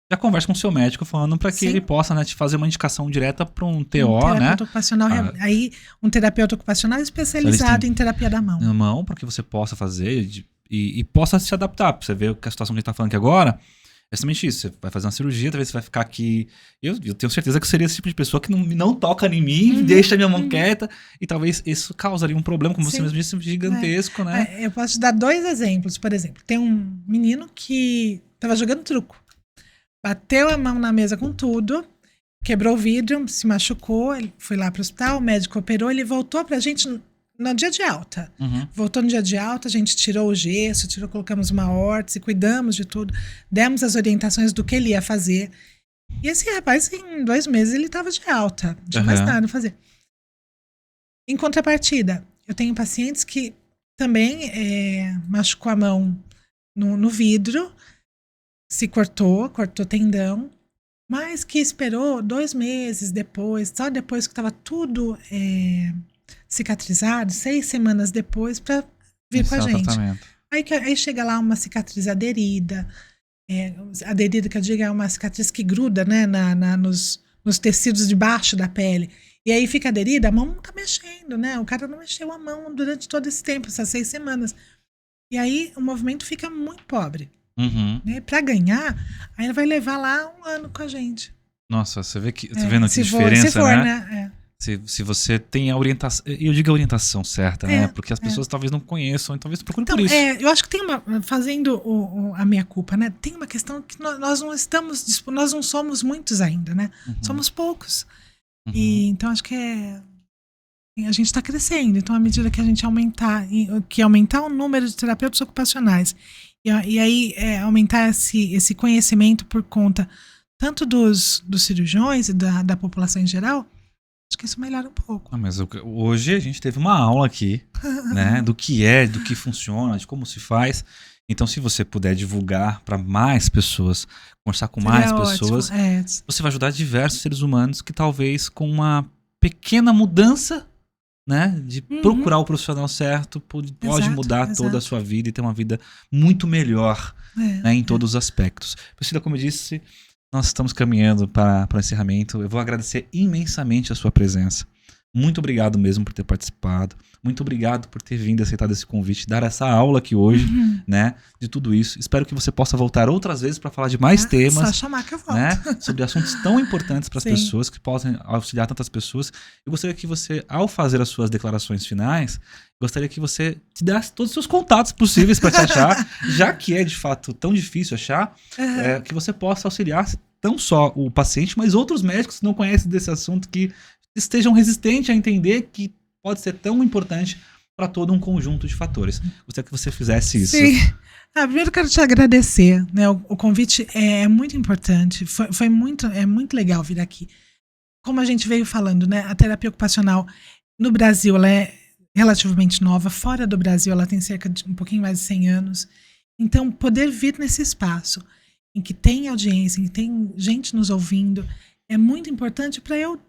já conversa com o seu médico falando para que ele possa, né, te fazer uma indicação direta para um TO, né? Ocupacional, aí um terapeuta ocupacional especializado em terapia da mão. Na mão, para que você possa fazer e possa se adaptar. Pra você ver a situação que a gente está falando aqui agora. É exatamente isso. Você vai fazer uma cirurgia, talvez você vai ficar aqui. Eu tenho certeza que eu seria esse tipo de pessoa que não toca em mim, deixa a minha mão quieta, e talvez isso causaria um problema, como você mesmo disse, gigantesco, né? Eu posso te dar 2 exemplos. Por exemplo, tem um menino que estava jogando truco. Bateu a mão na mesa com tudo, quebrou o vidro, se machucou, ele foi lá para o hospital, o médico operou, ele voltou pra gente no dia de alta. Voltou no dia de alta, a gente tirou o gesso, colocamos uma órtese, cuidamos de tudo, demos as orientações do que ele ia fazer. E esse rapaz, em 2 meses, ele estava de alta, não tinha mais nada a fazer. Em contrapartida, eu tenho pacientes que também machucou a mão no vidro, se cortou tendão, mas que esperou 2 meses depois, só depois que estava tudo cicatrizado, 6 semanas depois, para vir com a gente. Aí chega lá uma cicatriz aderida. Aderida, que eu digo, é uma cicatriz que gruda, né, nos tecidos de baixo da pele. E aí fica aderida, a mão não tá mexendo, né? O cara não mexeu a mão durante todo esse tempo, essas 6 semanas. E aí o movimento fica muito pobre. Né? Para ganhar, aí vai levar lá 1 ano com a gente. Nossa, você vê que, tá vendo que se diferença, for, né? Se você tem a orientação, eu digo a orientação certa, né? Porque as pessoas talvez não conheçam, e talvez procurem Então, por isso. eu acho que tem fazendo a minha culpa, né? Tem uma questão que nós não estamos, nós não somos muitos ainda, né? Somos poucos. E então acho que a gente está crescendo. Então, à medida que a gente aumentar o número de terapeutas ocupacionais e aí aumentar esse conhecimento por conta tanto dos cirurgiões e da população em geral, acho que isso melhora um pouco. Mas hoje a gente teve uma aula aqui, né, do que funciona, de como se faz. Então, se você puder divulgar para mais pessoas, conversar com mais pessoas, você vai ajudar diversos seres humanos que talvez com uma pequena mudança, né, de procurar o profissional certo, pode mudar toda a sua vida e ter uma vida muito melhor, né, em todos os aspectos. Priscila, como eu disse, nós estamos caminhando para o encerramento. Eu vou agradecer imensamente a sua presença. Muito obrigado mesmo por ter participado. Muito obrigado por ter vindo, aceitado esse convite, dar essa aula aqui hoje, né, de tudo isso. Espero que você possa voltar outras vezes para falar de mais temas. Só chamar que eu volto. Né, sobre assuntos tão importantes para as pessoas, que possam auxiliar tantas pessoas. Eu gostaria que você, ao fazer as suas declarações finais, gostaria que você te desse todos os seus contatos possíveis para te achar, já que é de fato tão difícil achar, que você possa auxiliar não só o paciente, mas outros médicos que não conhecem desse assunto, que estejam resistentes a entender que pode ser tão importante para todo um conjunto de fatores. Gostaria que você fizesse isso. Sim. Primeiro quero te agradecer, né? O convite é muito importante. É muito legal vir aqui. Como a gente veio falando, né? A terapia ocupacional no Brasil ela é relativamente nova. Fora do Brasil ela tem cerca de um pouquinho mais de 100 anos. Então, poder vir nesse espaço em que tem audiência, em que tem gente nos ouvindo, é muito importante para eu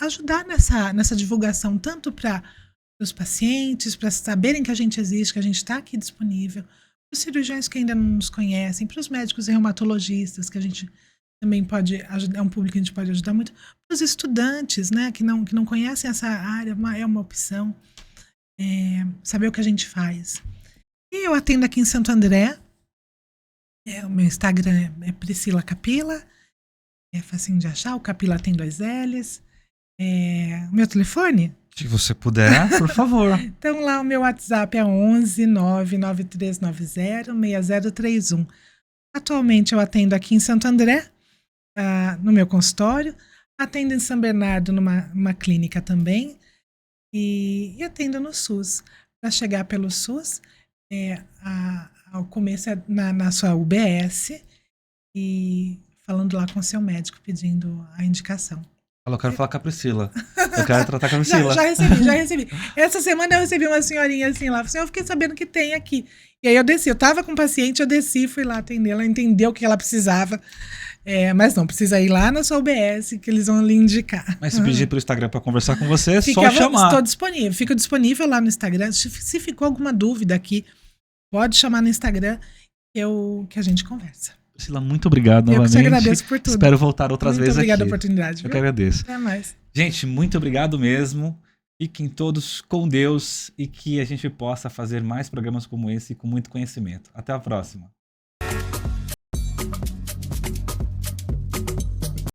ajudar nessa divulgação, tanto para os pacientes, para saberem que a gente existe, que a gente está aqui disponível, para os cirurgiões que ainda não nos conhecem, para os médicos reumatologistas, que a gente também pode ajudar, é um público que a gente pode ajudar muito, para os estudantes, né, que não conhecem essa área, é uma opção, saber o que a gente faz. E eu atendo aqui em Santo André, o meu Instagram é Priscila Capila, é facinho de achar, o Capila tem 2 L's. Meu telefone? Se você puder, por favor. Então lá o meu WhatsApp é 11 99390 6031. Atualmente eu atendo aqui em Santo André, no meu consultório, atendo em São Bernardo numa clínica também e atendo no SUS. Para chegar pelo SUS, ao começo é na sua UBS e falando lá com o seu médico pedindo a indicação. Eu quero falar com a Priscila. Eu quero tratar com a Priscila. Já recebi. Essa semana eu recebi uma senhorinha assim lá. Assim, eu fiquei sabendo que tem aqui. E aí eu desci. Eu tava com um paciente, eu desci, fui lá atender. Ela entendeu o que ela precisava. Mas não, precisa ir lá na sua UBS que eles vão lhe indicar. Mas se pedir pelo Instagram para conversar com você, é só chamar. Estou disponível. Fico disponível lá no Instagram. Se ficou alguma dúvida aqui, pode chamar no Instagram que a gente conversa. Priscila, muito obrigado novamente. Eu que te agradeço por tudo. Espero voltar outras vezes aqui. Muito obrigada pela oportunidade. Eu que agradeço. Até mais. Gente, muito obrigado mesmo. Fiquem todos com Deus e que a gente possa fazer mais programas como esse com muito conhecimento. Até a próxima.